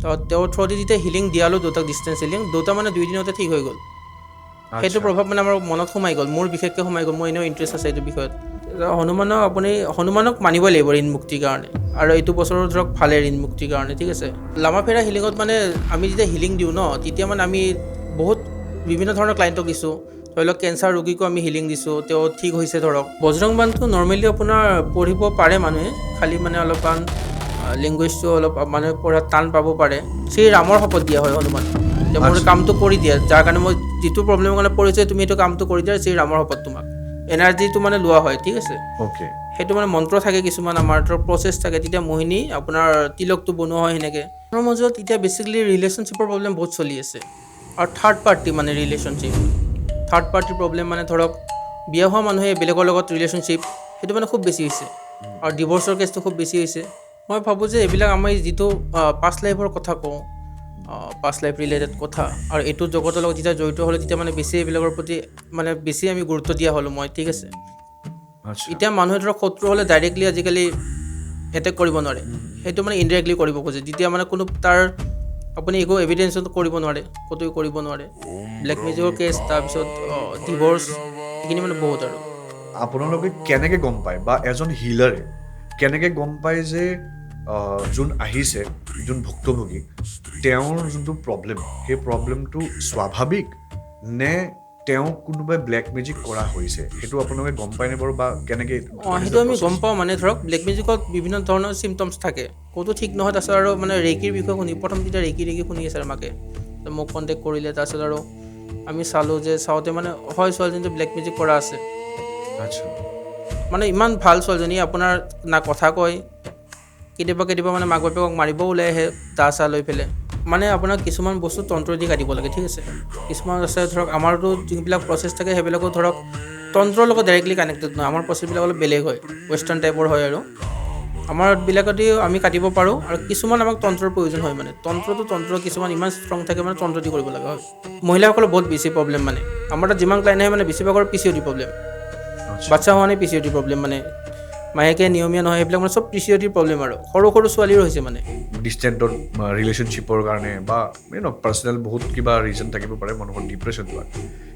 তো তেওঁৰ থ্ৰুদি যেতিয়া হিলিং দিয়ালোঁ দুটাক ডিষ্টেঞ্চ হিলিং, দুটা মানে 2 দিনতে ঠিক হৈ গ'ল। সেইটো প্ৰভাৱ মানে আমাৰ মনত সোমাই গ'ল, মোৰ বিশেষকৈ সোমাই গ'ল, মোৰ এনেও ইণ্টাৰেষ্ট আছে এইটো বিষয়ত। হনুমানক মানিবই লাগিব ঋণ মুক্তিৰ কাৰণে, আৰু এইটো বছৰো ধৰক ভালে ঋণ মুক্তিৰ কাৰণে, ঠিক আছে। লামাফেৰা হিলিঙত মানে আমি যেতিয়া হিলিং দিওঁ ন, তেতিয়া মানে আমি বহুত বিভিন্ন ধৰণৰ ক্লাইণ্টক দিছোঁ। ধৰি লওক কেঞ্চাৰ ৰোগীকো আমি হিলিং দিছোঁ, তেওঁ ঠিক হৈছে ধৰক। বজৰং বাণটো নৰ্মেলি আপোনাৰ পঢ়িব পাৰে মানুহে, খালি মানে অলপমান লেংগুৱেজটো অলপ মানে পঢ়াত টান পাব পাৰে। ৰামৰ শপত দিয়া হয় হনুমান, যে মোৰ কামটো কৰি দিয়া, যাৰ কাৰণে মই যিটো প্ৰব্লেমৰ কাৰণে পৰিছে তুমি এইটো কামটো কৰি দিয়া, ৰামৰ শপত তোমাক এনাৰ্জিটো মানে লোৱা হয়, ঠিক আছে। সেইটো মানে মন্ত্ৰ থাকে কিছুমান, আমাৰ ধৰক প্ৰচেছ থাকে। তেতিয়া মোহিনী আপোনাৰ তিলকটো বনোৱা হয় সেনেকৈ। তাৰ মাজত এতিয়া বেছিকেলি ৰিলেশ্যনশ্বিপৰ প্ৰব্লেম বহুত চলি আছে, আৰু থাৰ্ড পাৰ্টি মানে ৰিলেশ্যনশ্বিপ, থাৰ্ড পাৰ্টিৰ প্ৰব্লেম মানে ধৰক বিয়া হোৱা মানুহে বেলেগৰ লগত ৰিলেশ্যনশ্বিপ, সেইটো মানে খুব বেছি হৈছে, আৰু ডিভৰ্চৰ কেছটো খুব বেছি হৈছে। মই ভাবোঁ যে এইবিলাক আমি যিটো পাষ্ট লাইফৰ কথা কওঁ, পাষ্ট লাইফ ৰিলেটেড কথা, আৰু এইটো জগতৰ লগত যেতিয়া জড়িত হ'লোঁ, তেতিয়া মানে বেছি এইবিলাকৰ প্ৰতি মানে বেছি আমি গুৰুত্ব দিয়া হ'লোঁ মই, ঠিক আছে। এতিয়া মানুহে ধৰক শত্ৰু হ'লে ডাইৰেক্টলি আজিকালি এটেক কৰিব নোৱাৰে, সেইটো মানে ইনডাইৰেক্টলি কৰিব খোজে, যেতিয়া মানে কোনো তাৰ আপুনি একো এভিডেঞ্চত কৰিব নোৱাৰে, ক'তো কৰিব নোৱাৰে। ব্লেক মেজিকৰ কেছ, তাৰপিছত ডিভৰ্চ, এইখিনি মানে বহুত। আৰু আপোনালোকে কেনেকৈ গম পায়, বা এজন হিলাৰে কেনেকৈ গম পায় যে যোন আহিছে, যোন ভুক্তভোগী, তেওঁৰ যোনটো প্ৰব্লেম, সেই প্ৰব্লেমটো স্বাভাৱিক নে তেওঁ কোনোবাই ব্লেক মেজিক কৰা হৈছে, সেইটো আপোনালোকে গম পায়নে বাৰু, বা কেনেকৈ? সেইটো আমি গম পাওঁ মানে ধৰক ব্লেক মেজিকত বিভিন্ন ধৰণৰ চিমটমছ থাকে, ক'তো ঠিক নহয়। তাৰপিছত আৰু মানে ৰেকিৰ বিষয়ে প্ৰথম যেতিয়া ৰেকি শুনি আছে মাকে, মোক কণ্টেক্ট কৰিলে, তাৰপিছত আৰু আমি চালোঁ, যে চাওঁতে মানে হয় ছোৱালীজনীটো ব্লেক মেজিক কৰা আছে। মানে ইমান ভাল ছোৱালীজনী, আপোনাৰ না কথা কয়, কেতিয়াবা মানে মাক বাপেকক মাৰিবও ওলাই আহে দা চা লৈ পেলাই। মানে আপোনাৰ কিছুমান বস্তু তন্ত্ৰ দি কাটিব লাগে, ঠিক আছে। কিছুমান আছে ধৰক আমাৰতো যোনবিলাক প্ৰচেছ থাকে সেইবিলাকো ধৰক তন্ত্ৰৰ লগত ডাইৰেক্টলি কানেক্টেড নহয়, আমাৰ প্ৰচেছবিলাক অলপ বেলেগ হয়, ৱেষ্টাৰ্ণ টাইপৰ হয়। আৰু আমাৰবিলাকতে আমি কাটিব পাৰোঁ, আৰু কিছুমান আমাক তন্ত্ৰৰ প্ৰয়োজন হয়। মানে তন্ত্ৰ কিছুমান ইমান ষ্ট্ৰং থাকে, মানে তন্ত্ৰ দি কৰিব লগা হয়। মহিলাসকলৰ বহুত বেছি প্ৰব্লেম, মানে আমাৰ তাত যিমান ক্লাইণ্ট আহে মানে বেছিভাগৰ PCOD প্ৰব্লেম, বাচ্ছা হোৱা নাই PCOD প্ৰব্লেম, মানে মাহেকে নিয়মীয়া নহয়, সেইবিলাক মানে চব PCOD প্ৰব্লেম, আৰু সৰু সৰু ছোৱালীৰো হৈছে, মানে ডিষ্টেণ্টত ৰিলেশ্যনশ্বিপৰ কাৰণে, বা পাৰ্চনেল বহুত কিবা ৰিজন থাকিব পাৰে মানুহৰ ডিপ্ৰেশ্যন হোৱা।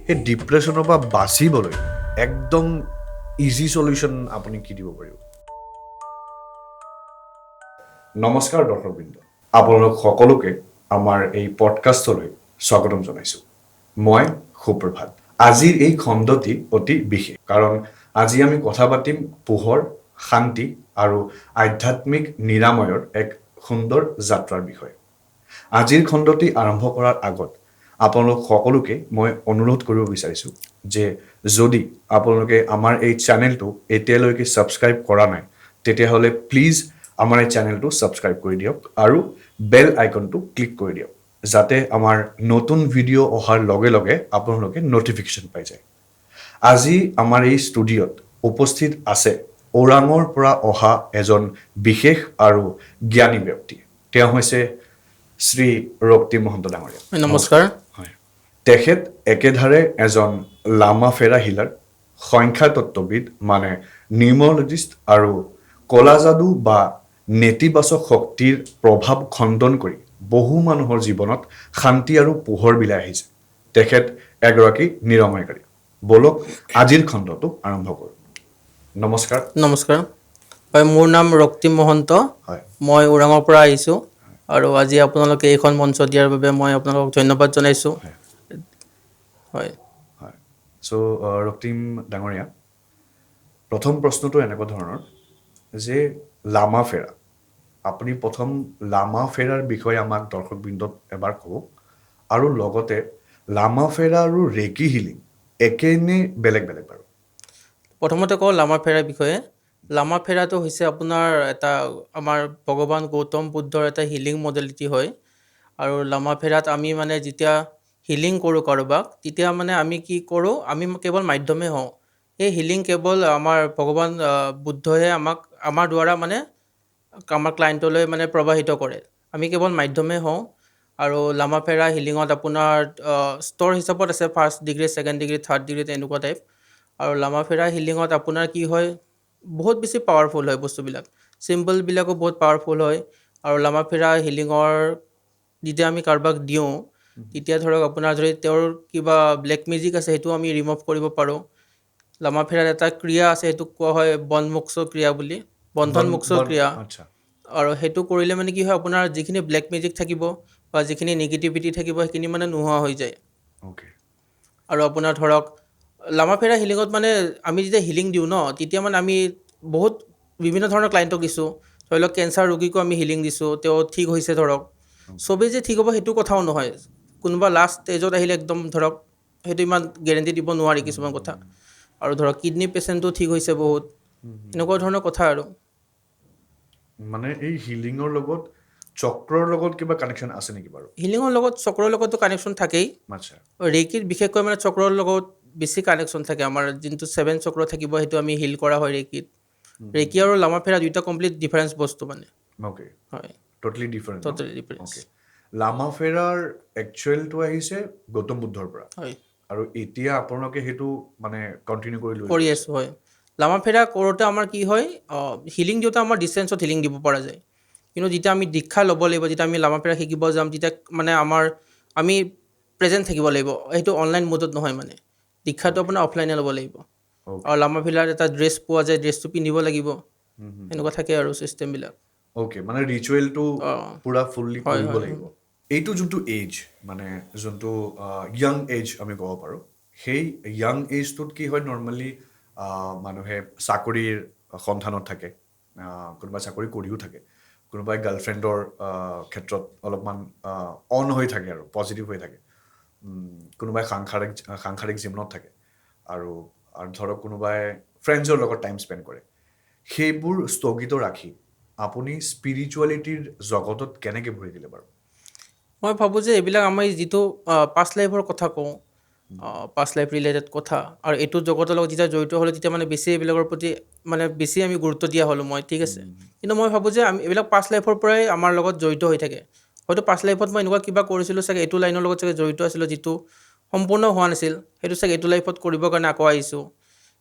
সেই ডিপ্ৰেশ্যনৰ পৰা বাচিবলৈ একদম ইজি চলিউশ্যন আপুনি কি দিব পাৰিব? নমস্কাৰ দৰ্শকবৃন্দ, আপোনালোক সকলোকে আমাৰ এই পডকাষ্টলৈ স্বাগতম জনাইছোঁ। মই সুপ্ৰভাত। আজিৰ এই খণ্ডটি অতি বিশেষ, কাৰণ আজি আমি কথা পাতিম পোহৰ, শান্তি আৰু আধ্যাত্মিক নিৰাময়ৰ এক সুন্দৰ যাত্ৰাৰ বিষয়ে। আজিৰ খণ্ডটি আৰম্ভ কৰাৰ আগত আপোনালোক সকলোকে মই অনুৰোধ কৰিব বিচাৰিছোঁ যে যদি আপোনালোকে আমাৰ এই চেনেলটো এতিয়ালৈকে ছাবস্ক্ৰাইব কৰা নাই, তেতিয়াহ'লে প্লিজ আমাৰ এই চেনেলটো ছাবস্ক্ৰাইব কৰি দিয়ক, আৰু বেল আইকনটো ক্লিক কৰি দিয়ক, যাতে আমাৰ নতুন ভিডিঅ' অহাৰ লগে লগে আপোনালোকে নটিফিকেশ্যন পাই যায়। আজি আমাৰ এই ষ্টুডিঅ'ত উপস্থিত আছে ওৰাঙৰ পৰা অহা এজন বিশেষ আৰু জ্ঞানী ব্যক্তি। তেওঁ হৈছে শ্ৰী ৰক্তিম মহন্ত ডাঙৰীয়া। নমস্কাৰ। হয়, তেখেত একেধাৰে এজন লামাফেৰা হিলাৰ, সংখ্যাতত্ত্ববিদ মানে নিউমৰলজিষ্ট, আৰু কলা যাদু বা নেতিবাচক শক্তিৰ প্ৰভাৱ খণ্ডন কৰি বহু মানুহৰ জীৱনত শান্তি আৰু পোহৰ বিলাই আহিছে। তেখেত এগৰাকী নিৰাময়কাৰী। বলক আজিৰ খণ্ডটো আৰম্ভ কৰোঁ। নমস্কাৰ। নমস্কাৰ। হয়, মোৰ নাম ৰক্তিম মহন্ত। হয়, মই ওৰাঙৰ পৰা আহিছোঁ, আৰু আজি আপোনালোকে এইখন মঞ্চ দিয়াৰ বাবে মই আপোনালোকক ধন্যবাদ জনাইছোঁ। হয় হয়। চ' ৰক্তিম ডাঙৰীয়া, প্ৰথম প্ৰশ্নটো এনেকুৱা ধৰণৰ যে লামাফেৰা, আপুনি প্ৰথম লামাফেৰাৰ বিষয়ে আমাক দৰ্শকবৃন্দত এবাৰ ক'ব, আৰু লগতে লামাফেৰা আৰু ৰেকি হিলিং একে নে বেলেগ বেলেগ বাৰু? প্ৰথমতে কওঁ লামাফেৰাৰ বিষয়ে। লামাফেৰাটো হৈছে আপোনাৰ এটা আমাৰ ভগৱান গৌতম বুদ্ধৰ এটা হিলিং মডেলিটি হয়। আৰু লামাফেৰাত আমি মানে যেতিয়া হিলিং কৰোঁ কাৰোবাক, তেতিয়া মানে আমি কি কৰোঁ, আমি কেৱল মাধ্যমে হওঁ। এই হিলিং কেৱল আমাৰ ভগৱান বুদ্ধই আমাৰ দ্বাৰা মানে আমাৰ ক্লাইণ্টলৈ মানে প্ৰৱাহিত কৰে, আমি কেৱল মাধ্যমে হওঁ। আৰু লামাফেৰা হিলিঙত আপোনাৰ স্তৰ হিচাপত আছে, 1st degree, 2nd degree, 3rd degree, তেনেকুৱা টাইপ। আৰু লামাফেৰা হিলিঙত আপোনাৰ কি হয়, বহুত বেছি পাৱাৰফুল হয় বস্তুবিলাক, চিম্বলবিলাকো বহুত পাৱাৰফুল হয়। আৰু লামাফেৰা হিলিঙৰ যেতিয়া আমি কাৰোবাক দিওঁ তেতিয়া ধৰক আপোনাৰ যদি তেওঁৰ কিবা ব্লেক মেজিক আছে সেইটো আমি ৰিমভ কৰিব পাৰোঁ। লামা ফেৰাৰ এটা ক্ৰিয়া আছে সেইটোক কোৱা হয় বনমোক্ষ ক্ৰিয়া বুলি, বন্ধনমোক্ষ ক্ৰিয়া। আচ্ছা আৰু সেইটো কৰিলে মানে কি হয় আপোনাৰ যিখিনি ব্লেক মেজিক থাকিব বা যিখিনি নিগেটিভিটি থাকিব সেইখিনি মানে নোহোৱা হৈ যায়। অ'কে আৰু আপোনাৰ ধৰক লামাফেৰা হিলিঙত মানে আমি যেতিয়া হিলিং দিওঁ ন তেতিয়া মানে আমি বহুত বিভিন্ন ধৰণৰ ক্লাইণ্টক দিছোঁ। ধৰি লওক কেঞ্চাৰ ৰোগীকো আমি হিলিং দিছোঁ, তেওঁ ঠিক হৈছে ধৰক। চবেই যে ঠিক হ'ব সেইটো কথাও নহয়, কোনোবা লাষ্ট ষ্টেজত আহিলে একদম ধৰক সেইটো ইমান গেৰেণ্টি দিব নোৱাৰি কিছুমান কথা। আৰু ধৰক কিডনী পেচেণ্টটো ঠিক হৈছে বহুত, এনেকুৱা ধৰণৰ কথা আৰু। মানে এই হিলিঙৰ লগত চক্ৰৰ লগত কিবা কানেকশ্যন আছে নেকি বাৰু? হিলিঙৰ লগত চক্ৰৰ লগতো কানেকশ্যন থাকেই। আচ্ছা ৰেইকিত বিশেষকৈ মানে চক্ৰৰ লগত বেছি কানেকশ্যন থাকে। আমাৰ যোনটো 7 চক্ৰ থাকিব সেইটো আমি হিল কৰা হয় ৰেইকিত। ৰেইকি আৰু লামাফেৰা দুইটা কমপ্লিট ডিফাৰেঞ্চ বস্তু মানে। অ'কে হয়, totally different totally difference. Okay লামাফেৰাৰ একচুৱেলটো আহিছে গৌতম বুদ্ধৰ পৰা হয়, আৰু এতিয়া আপোনালোকে সেইটো মানে কণ্টিনিউ কৰি লৈ কৰি গৈছে। আছোঁ হয়। লামাফেৰা কৰোঁতে আমাৰ কি হয় হিলিং দিওঁতে আমাৰ ডিষ্টেঞ্চত হিলিং দিব পৰা যায়। কিন্তু যেতিয়া আমি দীক্ষা ল'ব লাগিব, যেতিয়া আমি লামাফেৰা শিকিব যাম তেতিয়া মানে আমি প্ৰেজেণ্ট থাকিব লাগিব। সেইটো অনলাইন মোডত নহয় মানে। দীক্ষাটো আপোনাৰ অফলাইনে ল'ব লাগিব। অ'কে আৰু লামাফেৰাৰ এটা ড্ৰেছ পোৱা যায়, ড্ৰেছটো পিন্ধিব লাগিব। এনেকুৱা থাকে আৰু চিষ্টেমবিলাক। অ'কে মানে ৰিচুৱেলটো অঁ পূৰা ফুল্লি হয় কৰিব হয় লাগিব। এইটো যোনটো এজ মানে যোনটো য়াং এজ আমি ক'ব পাৰোঁ, সেই য়াং এজটোত কি হয় নৰ্মেলি মানুহে চাকৰিৰ সন্ধানত থাকে, কোনোবাই চাকৰি কৰিও থাকে, কোনোবাই গাৰ্লফ্ৰেণ্ডৰ ক্ষেত্ৰত অলপমান অন হৈ থাকে আৰু পজিটিভ হৈ থাকে, কোনোবাই সাংসাৰিক জীৱনত থাকে আৰু ধৰক কোনোবাই ফ্ৰেণ্ডছৰ লগত টাইম স্পেণ্ড কৰে। সেইবোৰ স্থগিত ৰাখি আপুনি স্পিৰিচুৱেলিটিৰ জগতত কেনেকৈ ভৰি দিলে বাৰু? মই ভাবোঁ যে এইবিলাক আমি যিটো পাষ্ট লাইফৰ কথা কওঁ, পাষ্ট লাইফ ৰিলেটেড কথা, আৰু এইটো জগতৰ লগত যেতিয়া জড়িত হ'লোঁ তেতিয়া মানে বেছি এইবিলাকৰ প্ৰতি মানে বেছি আমি গুৰুত্ব দিয়া হ'লোঁ মই, ঠিক আছে। কিন্তু মই ভাবোঁ যে আমি এইবিলাক পাষ্ট লাইফৰ পৰাই আমাৰ লগত জড়িত হৈ থাকে। হয়তো পাষ্ট লাইফত মই এনেকুৱা কিবা কৰিছিলোঁ চাগে, এইটো লাইনৰ লগত চাগে জড়িত আছিলোঁ যিটো সম্পূৰ্ণ হোৱা নাছিল, সেইটো চাগে এইটো লাইফত কৰিবৰ কাৰণে আকৌ আহিছোঁ।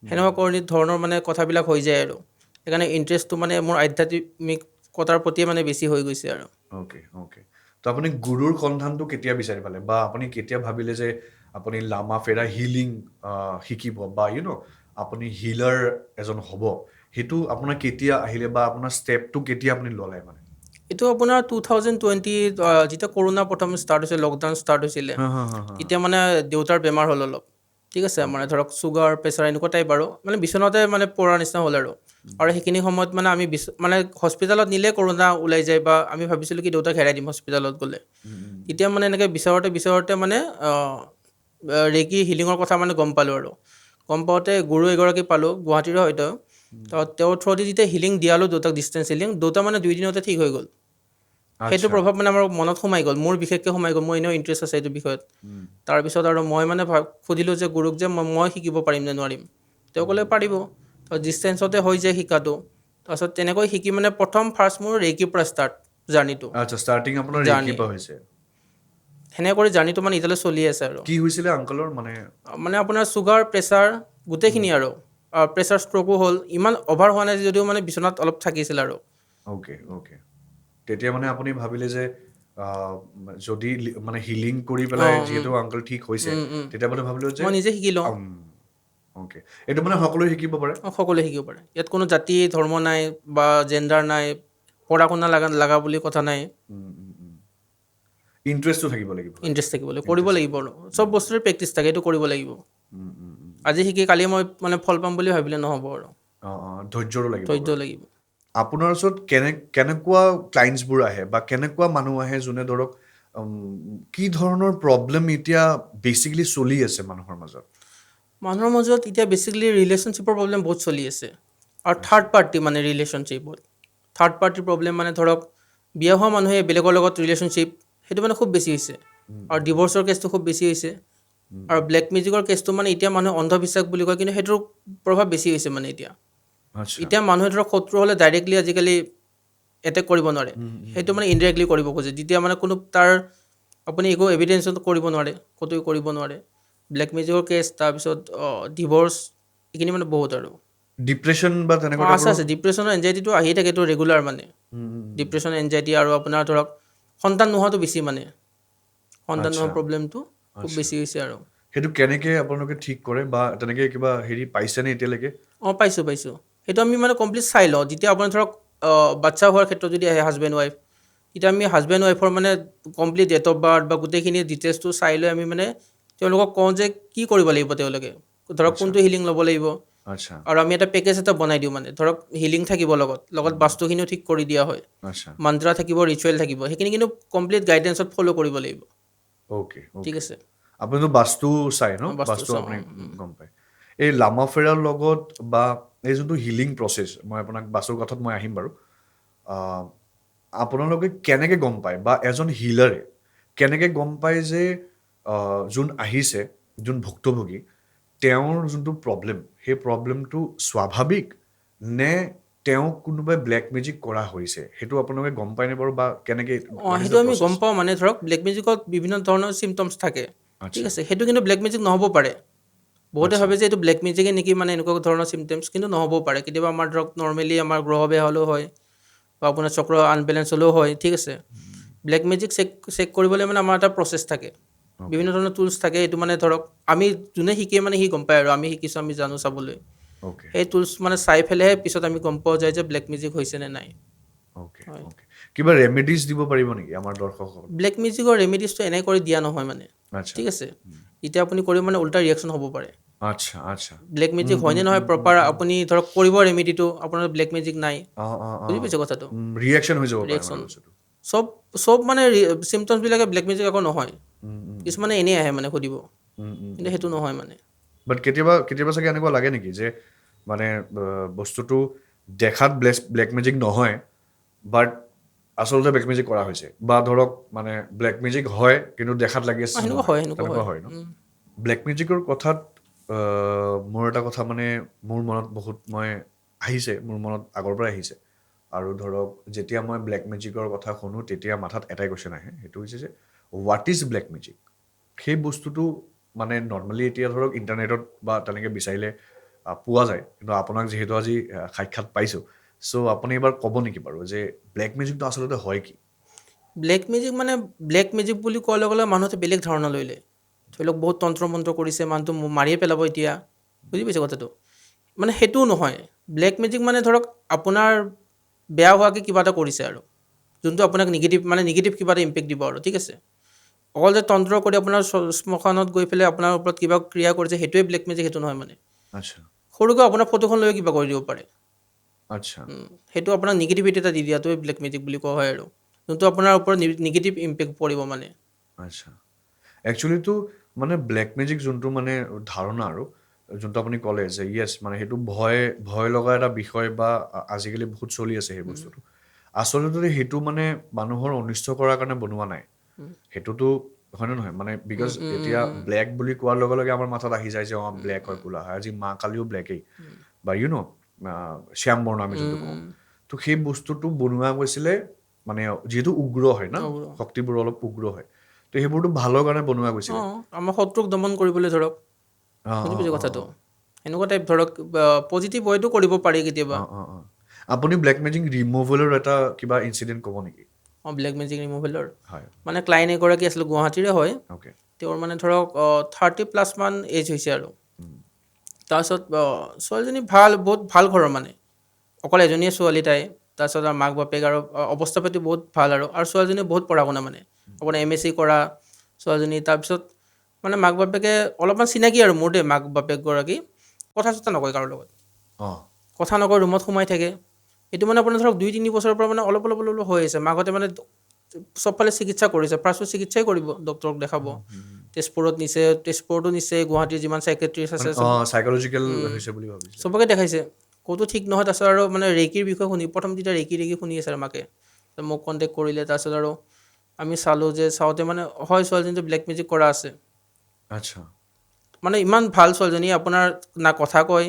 সেনেকুৱা ধৰণৰ মানে কথাবিলাক হৈ যায় আৰু সেইকাৰণে ইণ্টাৰেষ্টটো মানে মোৰ আধ্যাত্মিকতাৰ প্ৰতিয়ে মানে বেছি হৈ গৈছে আৰু। অ'কে অ'কে তো আপুনি গুৰুৰ সন্ধানটো কেতিয়া বিচাৰি পালে বা আপুনি কেতিয়া ভাবিলে যে আপুনি লামাফেৰা হিলিং শিকিব বা আপুনি হিলাৰ এজন হ'ব, সেইটো আপোনাৰ কেতিয়া আহিলে বা আপোনাৰ ষ্টেপটো কেতিয়া আপুনি ল'লে মানে? এইটো আপোনাৰ 2020 যেতিয়া কৰোণা প্ৰথম ষ্টাৰ্ট হৈছিলে, লকডাউন ষ্টাৰ্ট হৈছিলে, তেতিয়া মানে দেউতাৰ বেমাৰ হ'ল অলপ, ঠিক আছে। মানে ধৰক চুগাৰ প্ৰেছাৰ এনেকুৱা টাইপ আৰু মানে বিচনাতে মানে পৰাৰ নিচিনা হ'ল আৰু সেইখিনি সময়ত মানে আমি মানে হস্পিটেলত নিলে কৰোণা ওলাই যায় বা আমি ভাবিছিলোঁ কি দেউতাক হেৰাই দিম হস্পিটেলত গ'লে। তেতিয়া মানে এনেকৈ বিচাৰোঁতে মানে ৰেকি হিলিঙৰ কথা মানে গম পালোঁ আৰু গম পাওঁতে গুৰু এগৰাকী পালোঁ গুৱাহাটীৰে হয়তো। তো তেওঁৰ থ্ৰুদি যেতিয়া হিলিং দিয়ালোঁ দেউতাক, ডিষ্টেঞ্চ হিলিং, দেউতা মানে 2 দিনতে ঠিক হৈ গ'ল। সেইটো প্ৰভাৱ মানে আমাৰ মনত সোমাই গ'ল, মোৰ বিশেষকৈ সোমাই গ'ল। মোৰ এনেও ইণ্টাৰেষ্ট আছে এইটো বিষয়ত। তাৰপিছত আৰু মই মানে সুধিলোঁ যে গুৰুক যে মই শিকিব পাৰিম নে নোৱাৰিম। তেওঁ ক'লে পাৰিব। তো ডিষ্টেঞ্চতে হৈ যায় শিকাটো। তাৰপিছত তেনেকৈ শিকি মানে ফাৰ্ষ্ট মোৰ ৰেইকিৰ পৰা ষ্টাৰ্ট জাৰ্ণিটো। আচ্ছা ষ্টাৰ্টিং আপোনাৰ ৰেইকিৰ পৰা হৈছে। সেনেকৈ কৰি জাৰ্ণিটো মানে এতিয়ালৈ চলি আছে আৰু কি হৈছিলে আংকলৰ মানে আপোনাৰ চুগাৰ প্ৰেছাৰ গোটেইখিনি আৰু প্ৰেছাৰ ষ্ট্ৰ'কো হ'ল, ইমান অভাৰ হোৱা নাই যদিও মানে বিচনাত অলপ থাকিছিল আৰু। অ'কে অ'কে তেতিয়া মানে আপুনি ভাবিলে যে যদি মানে হিলিং কৰি পেলাই যিহেতু আংকল ঠিক হৈছে, তেতিয়া মানে ভাবিলোঁ যে মই নিজে শিকি লওঁ। অ'কে এইটো মানে সকলোৱে শিকিব পাৰে? সকলোৱে শিকিব পাৰে। ইয়াত কোনো জাতি ধৰ্ম নাই বা জেণ্ডাৰ নাই, পঢ়া শুনা লগা বুলি কথা নাই। ইণ্টাৰেষ্টটো থাকিব লাগিব। ইণ্টাৰেষ্ট থাকিব লাগিব, কৰিব লাগিব আৰু চব বস্তুৰে প্ৰেক্টিচ থাকে, এইটো কৰিব লাগিব। আজি শিকি কালি মই মানে ফল পাম বুলি ভাবিলে নহ'ব আৰু ধৈৰ্যৰো লাগিব। ধৈৰ্য লাগিব। আপোনাৰ ওচৰত কেনেকুৱা ক্লাইণ্টছবোৰ আহে বা কেনেকুৱা মানুহ আহে যোনে ধৰক কি ধৰণৰ প্ৰব্লেম এতিয়া বেচিকেলি চলি আছে মানুহৰ মাজত? মানুহৰ মাজত এতিয়া বেচিকেলি ৰিলেশ্যনশ্বিপৰ প্ৰব্লেম বহুত চলি আছে, আৰু থাৰ্ড পাৰ্টি মানে ৰিলেশ্যনশ্বিপত থাৰ্ড পাৰ্টিৰ প্ৰব্লেম মানে ধৰক বিয়া হোৱা মানুহে বেলেগৰ লগত ৰিলেশ্যনশ্বিপ, সেইটো মানে খুব বেছি হৈছে। আৰু ডিভৰ্চৰ কেছটো খুব বেছি হৈছে। আৰু ব্লেক মেজিকৰ কেছটো মানে এতিয়া মানুহে অন্ধবিশ্বাস বুলি কয়, কিন্তু সেইটোৰ প্ৰভাৱ বেছি হৈছে মানে এতিয়া মানুহে ধৰক শত্ৰু হ'লে ডাইৰেক্টলি আজিকালি এটেক কৰিব নোৱাৰে, সেইটো মানে ইনডাইৰেক্টলি কৰিব খোজে। যেতিয়া মানে কোনো তাৰ আপুনি একো এভিডেঞ্চত কৰিব নোৱাৰে, ক'তো কৰিব নোৱাৰে। ব্লেক মেজিকৰ কেছ, তাৰপিছত ডিভৰ্চ, এইখিনি মানে বহুত আৰু ডিপ্ৰেশ্যন বা তেনেকুৱা আছে ডিপ্ৰেশ্যনৰ এনজাইটিটো আহিয়ে থাকে, এইটো ৰেগুলাৰ মানে ডিপ্ৰেশ্যন এনজাইটি। আৰু আপোনাৰ ধৰক সন্তান নোহোৱাটো বেছি মানে সন্তান নোহোৱা আচ্ছা। প্ৰব্লেমটো খুব বেছি হৈছে আৰু সেইটো কেনেকে আপোনালোকে ঠিক কৰে বা তেনেকে কিবা হেৰি পাইছেনে এতিয়ালৈকে? পাইছোঁ সেইটো আমি মানে কমপ্লিট চাই লওঁ যেতিয়া আপোনাৰ ধৰক বাচ্ছা হোৱাৰ ক্ষেত্ৰত যদি আহে হাজবেণ্ড ৱাইফ তেতিয়া আমি হাজবেণ্ড ৱাইফৰ মানে কমপ্লিট ডেট অফ বাৰ্থ বা গোটেইখিনি ডিটেইলছটো চাই লৈ আমি মানে তেওঁলোকক কওঁ যে কি কৰিব লাগিব তেওঁলোকে ধৰক কোনটো হিলিং ল'ব লাগিব আচ্ছা আৰু আমি এটা পেকেজ এটা বনাই দিওঁ মানে ধৰক হিলিং থাকিব লগত বাস্তুখিনিও ঠিক কৰি দিয়া হয় আচ্ছা মন্ত্ৰা থাকিব ৰিচুৱেল থাকিব সেইখিনি কিন্তু কমপ্লিট গাইডেঞ্চত ফ'ল' কৰিব লাগিব অ'কে ঠিক আছে আপুনিতো বাস্তু চাই ন? বাস্তু বাস্তু চাওঁ, আপুনি গম পায়। এই লামা ফেৰাৰ লগত বা এই যোনটো হিলিং প্ৰচেছ মই আপোনাক বাস্তুৰ কথাত মই আহিম বাৰু। আহ, আপোনালোকে কেনেকে গম পায় বা এজন হিলাৰে কেনেকে গম পায় যে যোন আহিছে যোন ভুক্তভোগী তেওঁৰ যোনটো প্ৰব্লেম সেই প্ৰব্লেমটো স্বাভাৱিক নে তেওঁক কোনোবাই ব্লেক মেজিক কৰা হৈছে সেইটো আপোনালোকে গম পায়নে বাৰু বা কেনেকে what is সেইটো the আমি গম process? পাওঁ মানে ধৰক ব্লেক মেজিকত বিভিন্ন ধৰণৰ চিমটমছ থাকে ঠিক আচ্ছা আছে সেইটো কিন্তু ব্লেক মেজিক নহ'ব পাৰে বহুতে আচ্ছা ভাবে যে এইটো ব্লেক মেজিকে নেকি মানে এনেকুৱা ধৰণৰ চিমটমছ কিন্তু নহ'বও পাৰে কেতিয়াবা আমাৰ ধৰক নৰ্মেলি আমাৰ গ্ৰহ বেয়া হ'লেও হয় বা আপোনাৰ চক্ৰ আনবেলেঞ্চ হ'লেও হয় ঠিক আছে ব্লেক মেজিক চেক কৰিবলৈ মানে আমাৰ এটা প্ৰচেছ থাকে Okay. বিভিন্ন ধৰণৰ টুলছ থাকে এইটো মানে ধৰক আমি যোনে শিকে মানে সি গম পায় আৰু আমি শিকিছোঁ আমি জানো চাবলৈ অ'কে সেই টুলছ মানে চাই পেলাইহে পিছত আমি গম পোৱা যায় যে ব্লেক মেজিক হৈছে নে নাই অ'কে হয় অ'কে কিবা ৰেমেডিজ দিব পাৰিব নেকি আমাৰ দৰ্শকসকলক? ব্লেক মেজিকৰ ৰেমেডিজটো এনে কৰি দিয়া নহয় মানে আচ্ছা ঠিক আছে এতিয়া আপুনি কৰিব মানে উল্টা ৰিয়েকশ্যন হ'ব পাৰে আচ্ছা আচ্ছা ব্লেক মেজিক হয়নে নহয় প্ৰপাৰ আপুনি ধৰক কৰিব ৰেমেডিটো আপোনাৰ ব্লেক মেজিক নাই বুজি পাইছে কথাটো ৰিয়েকশ্যন হৈ যাব পাৰে মানে ৰিয়েকশ্যন বস্তুটো। চব মানে চিমটমছবিলাকে ব্লেক মেজিক একো নহয় কিছুমানে এনেই আহে মানে সুধিব কিন্তু সেইটো নহয় মানে বাট কেতিয়াবা কেতিয়াবা চাগে এনেকুৱা লাগে নেকি যে মানে বস্তুটো দেখাত ব্লেক মেজিক নহয় বাট আচলতে ব্লেক মেজিক কৰা হৈছে বা ধৰক মানে ব্লেক মেজিক হয় কিন্তু দেখাত লাগি আছে নহয় সেনেকুৱা তেনেকুৱা হয় ন? ব্লেক মেজিকৰ কথাত মোৰ এটা কথা মানে মোৰ মনত বহুত আহিছে মোৰ মনত আগৰ পৰাই আহিছে আৰু ধৰক যেতিয়া মই ব্লেক মেজিকৰ কথা শুনো তেতিয়া মাথাত এটাই কুৱেশ্যন আহে সেইটো হৈছে যে হোৱাট ইজ ব্লেক মেজিক সেই বস্তুটো মানে নৰ্মেলি এতিয়া ধৰক ইণ্টাৰনেটত বা তেনেকৈ বিচাৰিলে পোৱা যায় কিন্তু আপোনাক যিহেতু আজি সাক্ষাৎ পাইছোঁ চ' আপুনি এবাৰ ক'ব নেকি বাৰু যে ব্লেক মেজিকটো আচলতে হয় কি? ব্লেক মেজিক মানে ব্লেক মেজিক বুলি কোৱাৰ লগে লগে মানুহতে বেলেগ ধাৰণা লৈ লয় ধৰি লওক বহুত তন্ত্ৰ মন্ত্ৰ কৰিছে মানুহটো মাৰিয়ে পেলাব এতিয়া বুজি পাইছে কথাটো মানে সেইটোও নহয় ব্লেক মেজিক মানে ধৰক আপোনাৰ বেয়া হোৱাকৈ কিবা এটা কৰিছে আৰু যোনটো আপোনাক নিগেটিভ কিবা এটা ইম্পেক্ট দিব আৰু ঠিক আছে অকল যে তন্ত্ৰ কৰি আপোনাৰ শ্মশানত গৈ পেলাই আপোনাৰ ওপৰত কিবা ক্ৰিয়া কৰিছে সেইটোৱে ব্লেক মেজিক সেইটো নহয় মানে আচ্ছা সৰুকৈ আপোনাৰ ফটোখন লৈ কিবা কৰি দিব পাৰে আচ্ছা সেইটো আপোনাৰ নিগেটিভিটি এটা দি দিয়াটোৱে ব্লেক মেজিক বুলি কোৱা হয় আৰু যোনটো আপোনাৰ ওপৰত নিগেটিভ ইম্পেক্ট পৰিব মানে আচ্ছা একচুৱেলিটো মানে ব্লেক মেজিক যোনটো মানে ধাৰণা আৰু যোনটো আপুনি ক'লে যে য়েছ মানে সেইটো ভয় লগা এটা বিষয় বা আজিকালি বহুত চলি আছে সেই বস্তুটো আচলতে সেইটো মানে মানুহৰ অনিষ্ট কৰাৰ কাৰণে বনোৱা নাই সেইটোতো হয় নে নহয় মানে বিকজ এতিয়া ব্লেক বুলি কোৱাৰ লগে লগে আমাৰ মাথাত আহি যায় যে ব্লেক হয় কোলা হয় আজি মা কালিও ব্লেকেই বা শ্যাম বৰ্ণ আমি যোনটো কওঁ তো সেই বস্তুটো বনোৱা গৈছিলে মানে যিহেতু উগ্ৰ হয় না শক্তিবোৰ অলপ উগ্ৰ হয় তো সেইবোৰতো ভালৰ কাৰণে বনোৱা গৈছিলে আমাৰ শত্ৰুক দমন কৰিবলৈ ধৰক বুজি পাইছে কথাটো এনেকুৱা টাইপ ধৰক পজিটিভ ৱেটো কৰিব পাৰি কেতিয়াবা আপুনি ব্লেক মেজিক ৰিমুভেলৰ এটা কিবা ইনচিডেণ্ট ক'ব নেকি? ব্লেক মেজিক ৰিমুভেলৰ হয় মানে ক্লাইণ্ট এগৰাকী আছিলে গুৱাহাটীৰে হয় অ'কে তেওঁৰ মানে ধৰক 30+ মান এজ হৈছে আৰু তাৰপিছত ছোৱালীজনী বহুত ভাল ঘৰৰ মানে অকল এজনীয়ে ছোৱালী তাই তাৰপিছত আৰু মাক বাপেক আৰু অৱস্থা পাতি বহুত ভাল আৰু ছোৱালীজনী বহুত পঢ়া শুনা মানে আপোনাৰ MSc কৰা ছোৱালীজনী তাৰপিছত মানে মাক বাপেকে অলপমান চিনাকি আৰু মোৰ দেই মাক বাপেকগৰাকী কথা চথা নকয় কাৰো লগত অঁ কথা নকয় ৰুমত সোমাই থাকে এইটো মানে আপোনাৰ ধৰক 2-3 বছৰৰ পৰা মানে অলপ হৈ আছে মাকহঁতে মানে চবফালে চিকিৎসা কৰিছে ফাৰ্ষ্টত চিকিৎসাই কৰিব ডক্তৰক দেখাব তেজপুৰতো নিছে গুৱাহাটীৰ যিমান চাইকেট্ৰিষ্ট আছে চাইকলজিকেল হৈছে বুলি ভাবিছে চবকে দেখাইছে ক'তো ঠিক নহয় তাৰপিছত আৰু মানে ৰেকিৰ বিষয়ে প্ৰথম যেতিয়া ৰেকি শুনি আছে আৰু মাকে মোক কণ্টেক্ট কৰিলে তাৰপিছত আৰু আমি চাওঁতে মানে হয় ছোৱালীজনীটো ব্লেক মেজিক কৰা আছে আচ্ছা মানে ইমান ভাল ছোৱালীজনী আপোনাৰ না কথা কয়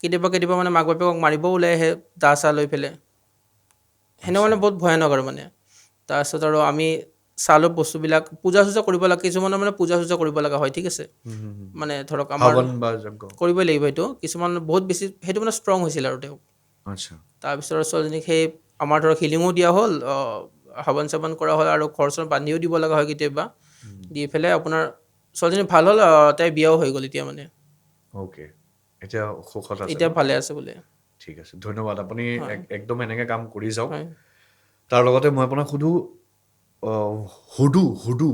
কেতিয়াবা মানে মাক বাপেকক মাৰিবও ওলাই আহে দা চা লৈ পেলাই সেনেকুৱা মানে বহুত ভয়ানক আৰু মানে তাৰপিছত আৰু আমি চালোঁ বস্তুবিলাক পূজা চূজা কৰিব লাগে কিছুমানৰ মানে পূজা চূজা কৰিব লগা হয় ঠিক আছে মানে ধৰক আমাৰ কৰিবই লাগিব এইটো কিছুমান বহুত বেছি সেইটো মানে ষ্ট্ৰং হৈছিল আৰু তেওঁ আচ্ছা তাৰপিছত ছোৱালীজনীক সেই আমাৰ ধৰক হিলিঙো দিয়া হ'ল হাবন চাবন কৰা হ'ল আৰু ঘৰ চৰ বান্ধিও দিব লগা হয় কেতিয়াবা দি পেলাই আপোনাৰ ছোৱালীজনী ভাল হ'ল তাই বিয়াও হৈ গ'ল এতিয়া মানে অ'কে এতিয়া সুখত আছে এতিয়া ভালে আছে বোলে ঠিক আছে ধন্যবাদ আপুনি একদম এনেকৈ কাম কৰি যাওক হয় তাৰ লগতে মই আপোনাক সুধো হুডু হুডু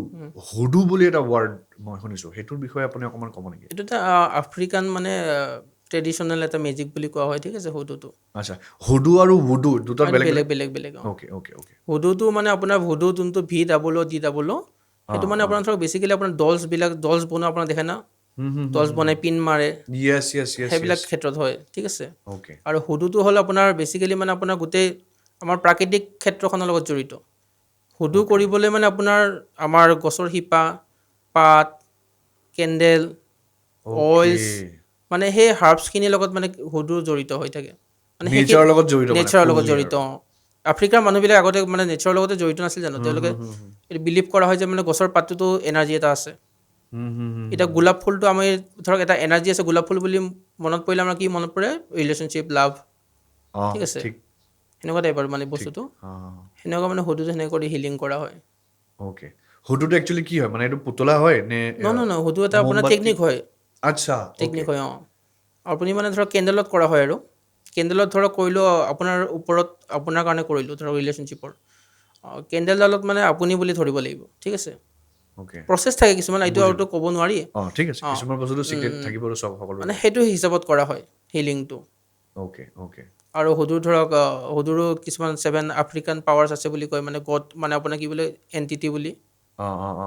হুডু বুলি এটা ৱৰ্ড মই শুনিছোঁ সেইটোৰ বিষয়ে আপুনি অকণমান ক'ব নেকি এইটো এটা আফ্ৰিকান মানে ট্ৰেডিশ্যনেল এটা মেজিক বুলি কোৱা হয় ঠিক আছে হুডুটো আচ্ছা হুডু আৰু ৱুডু দুটাৰ আৰু বেলেগ বেলেগ বেলেগ অ'কে অ'কে অ'কে হুডুটো মানে আপোনাৰ হুডু যোনটো VOO সেইটো মানে আপোনাৰ ধৰক বেছিকেলি আপোনাৰ ডলছ বনোৱা আপোনাৰ দেখে না ডলছ বনাই পিন মাৰে য়েছ য়েছ য়েছ সেইবিলাক ক্ষেত্ৰত হয় ঠিক আছে অ'কে আৰু হুডুটো হ'ল আপোনাৰ বেছিকেলি মানে আপোনাৰ গোটেই আমাৰ প্ৰাকৃতিক ক্ষেত্ৰখনৰ লগত জড়িত হুডু কৰিবলৈ মানে আপোনাৰ আমাৰ গছৰ শিপা পাত কেণ্ডেল অইলছ মানে সেই হাৰ্বছখিনিৰ লগত মানে হুডু জড়িত হৈ থাকে মানে নেচাৰৰ লগত জড়িত মানে নেচাৰৰ লগত fully জড়িত আফ্ৰিকাৰ মানুহবিলাক আগতে মানে নেচাৰৰ লগতে জড়িত নাছিল জানো তেওঁলোকে এইটো বিলিভ কৰা হয় যে মানে গছৰ পাতটোতো এনাৰ্জি এটা আছে এতিয়া গোলাপ ফুলটো আমি ধৰক এটা এনাৰ্জি আছে গোলাপ ফুল বুলি মনত পৰিলে আমাৰ কি মনত পৰে ৰিলেশ্যনশ্বিপ লাভ ঠিক আছে সেনেকুৱা টাইপ আৰু মানে বস্তুটো সেনেকুৱা মানে হুডুটো সেনেকৈ কৰি হিলিং কৰা হয় অ'কে হুডুটো একচুৱেলি কি হয় মানে এইটো পুতলা হয় নে ন হুডু এটা আপোনাৰ মমবাতি? টেকনিক হয় আচ্ছা টেকনিক হয় আপুনি মানে ধৰক কেণ্ডেলত কৰা হয় আৰু কেণ্ডেলত ধৰক কৰিলোঁ আপোনাৰ ওপৰত আপোনাৰ কাৰণে কৰিলোঁ ধৰক ৰিলেশ্যনশ্বিপৰ কেণ্ডেলডালত মানে আপুনি বুলি ধৰিব লাগিব ঠিক আছে অ'কে প্ৰচেছ থাকে কিছুমান এইটো আৰুতো ক'ব নোৱাৰি ঠিক আছে কিছুমান বস্তুটো চিক্ৰেট থাকিবতো চব সকলো মানে সেইটো হিচাপত কৰা হয় হিলিংটো অ'কে অ'কে আৰু হুডুৰ ধৰক হুডুৰো কিছুমান 7 আফ্ৰিকান পাৱাৰ্ছ আছে বুলি কয় মানে গড মানে আপোনাৰ কি বোলে এণ্টিটি বুলি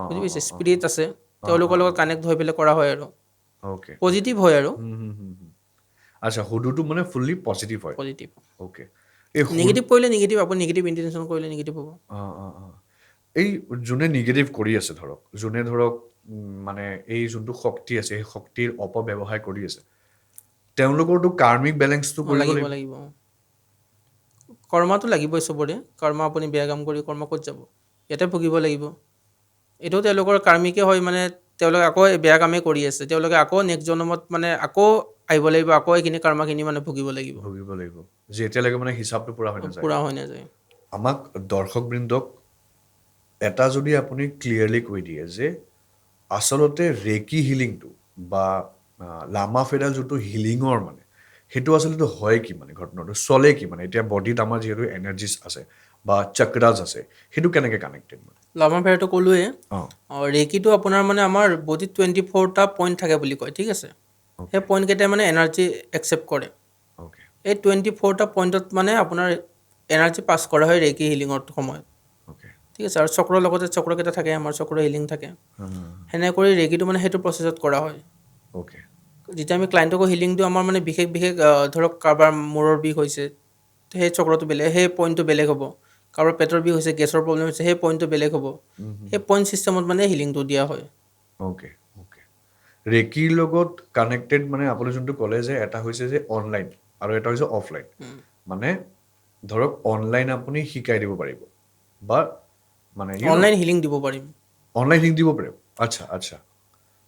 বুজি পাইছে স্পিৰিট আছে তেওঁলোকৰ লগত কানেক্ট হৈ পেলাই কৰা হয় আৰু অ'কে পজিটিভ হয় আৰু আচ্ছা হুডুটো মানে ফুল্লি পজিটিভ হয় পজিটিভ অ'কে এই নিগেটিভ কৰিলে নিগেটিভ আপুনি নিগেটিভ ইণ্টেনশ্যন কৰিলে নিগেটিভ হ'ব এই যোনে নিগেটিভ কৰি আছে ধৰক যোনে ধৰক মানে এই যোনটো শক্তি আছে সেই শক্তিৰ অপব্যৱহাৰ কৰি আছে তেওঁলোকৰতো কাৰ্মিক বেলেঞ্চটো কৰিব লাগিব লাগিব লাগিব কৰ্মাটো লাগিবই চবৰে কৰ্মা আপুনি বেয়া কাম কৰি কৰ্ম ক'ত যাব ইয়াতে ভুগিব লাগিব এইটো তেওঁলোকৰ কাৰ্মিকে হয় মানে তেওঁলোকে আকৌ বেয়া কামেই কৰি আছে তেওঁলোকে আকৌ নেক্সট জন্মত মানে আকৌ আহিব লাগিব আকৌ এইখিনি কৰ্মাখিনি মানে ভুগিব লাগিব যেতিয়ালৈকে মানে হিচাপটো পূৰা হৈ নাযায় পূৰা হৈ নাযায় আমাক দৰ্শকবৃন্দক এটা যদি আপুনি ক্লিয়াৰলি কৈ দিয়ে যে আচলতে ৰেকি হিলিংটো বা লামা ফেডাল যোনটো হিলিঙৰ মানে সেইটো আচলতে হয় কি মানে ঘটনাটো চলে কি মানে এতিয়া বডিত আমাৰ যিহেতু এনাৰ্জিছ আছে বা চক্ৰাজ আছে সেইটো কেনেকৈ কানেক্টেড মানে লামা ফেয়াৰটো ক'লোৱে ৰেকিটো আপোনাৰ মানে আমাৰ বডিত 24টা পইণ্ট থাকে বুলি কয় ঠিক আছে সেই পইণ্টকেইটাই মানে এনাৰ্জি একচেপ্ট কৰে অ'কে এই 24টা পইণ্টত মানে আপোনাৰ এনাৰ্জি পাছ কৰা হয় ৰেকি হিলিঙৰ সময়ত অ'কে ঠিক আছে আৰু চক্ৰৰ লগতে চক্ৰকেইটা থাকে আমাৰ চক্ৰ হিলিং থাকে সেনেকৈ কৰি ৰেকিটো মানে সেইটো প্ৰচেছত কৰা হয় অ'কে যেতিয়া আমি ক্লাইণ্টকো হিলিং দিওঁ আমাৰ মানে বিশেষ ধৰক কাৰোবাৰ মূৰৰ বিষ হৈছে সেই চক্ৰটো বেলেগ সেই পইণ্টটো বেলেগ হ'ব কাৰোবাৰ পেটৰ বিষ হৈছে গেছৰ প্ৰব্লেম হৈছে সেই পইণ্টটো বেলেগ হ'ব সেই পইণ্ট ছিষ্টেমত মানে হিলিংটো দিয়া হয় অ'কে অ'কে ৰেকিৰ লগত কানেক্টেড মানে আপুনি যোনটো ক'লে যে এটা হৈছে যে অনলাইন আৰু এটা হৈছে অফলাইন মানে ধৰক অনলাইন আপুনি শিকাই দিব পাৰিব বা মানে অনলাইন হিলিং দিব পাৰিম অনলাইন শিক দিব পাৰিব আচ্ছা আচ্ছা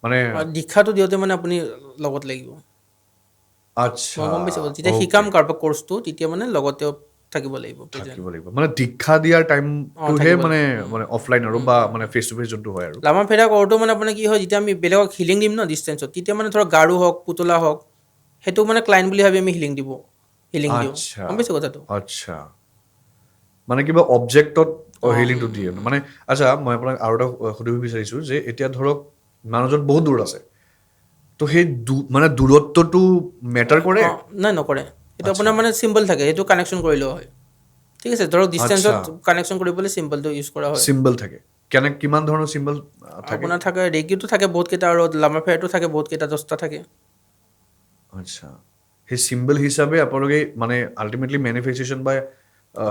মানে দীক্ষাটো দিওঁতে মানে আপুনি লগত লাগিব আচ্ছা মই গম পাইছোঁ যেতিয়া শিকাম কাৰোবাৰ কৰ্চটো তেতিয়া মানে লগতে থাকিব লাগিব মানে দীক্ষা দিয়াৰ টাইমটোহে মানে মানে অফলাইন আৰু বা মানে ফেচ টু ফেচ যোনটো হয় আৰু লামা ফেৰা কৰোঁতেও মানে আপোনাৰ কি হয় যেতিয়া আমি বেলেগক হিলিং দিম ন ডিষ্টেঞ্চত তেতিয়া মানে ধৰক গাৰু হওক পুতলা হওক সেইটো মানে ক্লাইণ্ট বুলি ভাবি আমি হিলিং দিওঁ আচ্ছা গম পাইছোঁ কথাটো আচ্ছা মানে কিবা অবজেক্টত হিলিংটো দিয়ে মানে আচ্ছা মই আপোনাক আৰু এটা সুধিব বিচাৰিছোঁ যে এতিয়া ধৰক মানুহজন বহুত দূৰত আছে তো সেই মানে দূৰত্বটো মেটাৰ কৰে নাই নকৰে সেইটো আপোনাৰ মানে চিম্বল থাকে সেইটো কানেকশ্যন কৰি লোৱা হয় ঠিক আছে ধৰক ডিষ্টেঞ্চত কানেকশ্যন কৰিবলৈ চিম্বলটো ইউজ কৰা হয় চিম্বল থাকে কিমান ধৰণৰ চিম্বল থাকে আপোনাৰ থাকে ৰেকিটো থাকে বহুতকেইটা আৰু লামা ফেয়াৰটো থাকে বহুতকেইটা 10টা থাকে আচ্ছা সেই চিম্বল হিচাপে আপোনালোকে মানে আল্টিমেটলি মেনিফেষ্টেশ্যন বা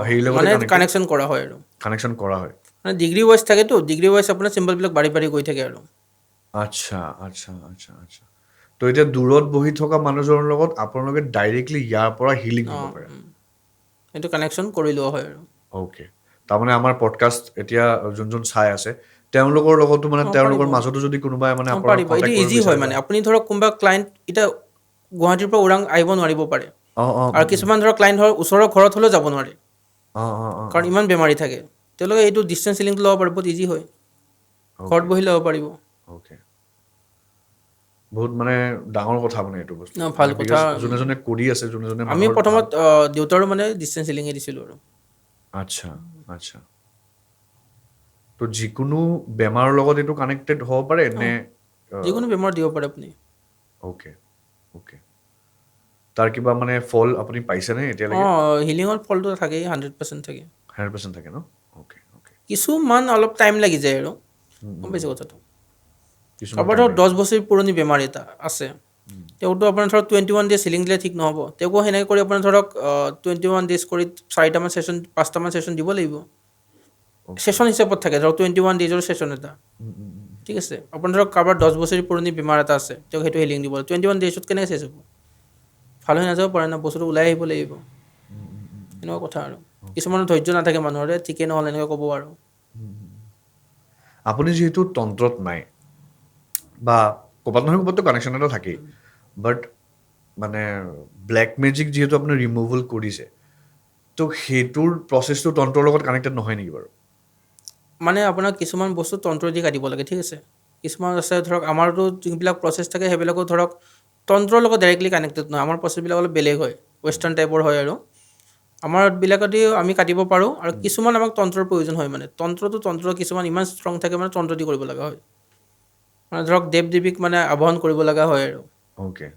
হেৰি লগত মানে কানেকশ্যন কৰা হয় আৰু কানেকশ্যন কৰা হয় মানে ডিগ্ৰী ৱাইজ থাকেতো ডিগ্ৰী ৱাইজ আপোনাৰ চিম্বলবিলাক বাঢ়ি বাঢ়ি গৈ থাকে আৰু আচ্ছা আচ্ছা আচ্ছা আচ্ছা তো এতিয়া দূৰত বহি থকা মানুহজনৰ লগত আপোনালোকে ডাইৰেক্টলি ইয়াৰ পৰা হিলিং হ'ব পাৰে সেইটো কানেকশ্যন কৰি লোৱা হয় আৰু অ'কে তাৰমানে আমাৰ পডকাষ্ট এতিয়া যোন চাই আছে তেওঁলোকৰ লগতো মানে তেওঁলোকৰ মাজতো যদি কোনোবাই মানে পাৰিব এইটো ইজি হয় মানে আপুনি ধৰক কোনোবা ক্লাইণ্ট এতিয়া গুৱাহাটীৰ পৰা ওৰাং আহিব নোৱাৰিব পাৰে আৰু কিছুমান ধৰক ক্লাইণ্ট ধৰক ওচৰৰ ঘৰত হ'লেও যাব নোৱাৰে কাৰণ ইমান বেমাৰী থাকে তেওঁলোকে এইটো ডিষ্টেঞ্চ হিলিংটো ল'ব পাৰিব, বহুত ইজি হয়, ঘৰত বহি ল'ব পাৰিব। অ'কে, বহুত মানে ডাঙৰ কথা মানে এইটো বস্তু। ভাল মানে কথা। because যোনে যোনে কৰি আছে, যোনে যোনে আমি মানুহৰ প্ৰথমত দেউতাৰো মানে ডিষ্টেঞ্চ হিলিঙে দিছিলোঁ আৰু। আচ্ছা আচ্ছা। তো যিকোনো বেমাৰৰ লগত এইটো কানেক্টেড হ'ব পাৰে নে? যিকোনো বেমাৰ দিব পাৰে আপুনি। Okay okay. তাৰ কিবা মানে ফল আপুনি পাইছেনে এতিয়ালৈকে? হিলিঙৰ ফলটো থাকেই, 100% থাকে। 100% থাকে ন? Okay okay. কিছুমান অলপ টাইম লাগি যায় আৰু, গম পাইছে কথাটো। কিছুমান কাৰোবাৰ ধৰক 10 বছৰ পুৰণি বেমাৰ এটা আছে, তেওঁতো আপোনাৰ ধৰক 21 ডেজ হিলিং দিলে ঠিক নহ'ব, তেওঁকো সেনেকৈ কৰি আপোনাৰ ধৰক 21 ডেজ কৰি 4টামান ছেশ্যন 5টামান ছেশ্যন দিব লাগিব। ছেশ্যন হিচাপত থাকে, ধৰক 21 ডেজৰ ছেশ্যন এটা, ঠিক আছে। আপোনাৰ ধৰক কাৰোবাৰ 10 বছৰ পুৰণি বেমাৰ এটা আছে, তেওঁক সেইটো হিলিং দিব, 21 ডেজত কেনেকৈ চেছ হ'ব? ভাল হৈ নাযাব পাৰে ন, বস্তুটো ওলাই আহিব লাগিব, এনেকুৱা কথা আৰু। কিছুমানৰ ধৈৰ্য নাথাকে মানুহৰে, ঠিকেই নহ'ল এনেকৈ ক'ব আৰু। আপুনি যিহেতু তন্ত্ৰত নাই বা ক'ৰবাত নহয় ক'ৰবাততো কানেকশ্যন এটা থাকেই, বাট মানে ব্লেক মেজিক যিহেতু আপুনি ৰিমুভেল কৰিছে, তো সেইটোৰ প্ৰচেছটো তন্ত্ৰৰ লগত কানেক্টেড নহয় নেকি বাৰু? মানে আপোনাৰ কিছুমান বস্তু তন্ত্ৰ দি কাটিব লাগে, ঠিক আছে। কিছুমান আছে ধৰক আমাৰতো যোনবিলাক প্ৰচেছ থাকে সেইবিলাকো ধৰক তন্ত্ৰৰ লগত ডাইৰেক্টলি কানেক্টেড নহয়, আমাৰ প্ৰচেছবিলাক অলপ বেলেগ হয়, ৱেষ্টাৰ্ণ টাইপৰ হয় আৰু। আমাৰবিলাকতে আমি কাটিব পাৰোঁ, আৰু কিছুমান আমাক তন্ত্ৰৰ প্ৰয়োজন হয়, মানে তন্ত্ৰ কিছুমান ইমান ষ্ট্ৰং থাকে মানে তন্ত্ৰ দি কৰিব লগা হয়, মানে ধৰক দেৱ দেৱীক মানে আবাহন কৰিব লগা হয় আৰু। অ'কে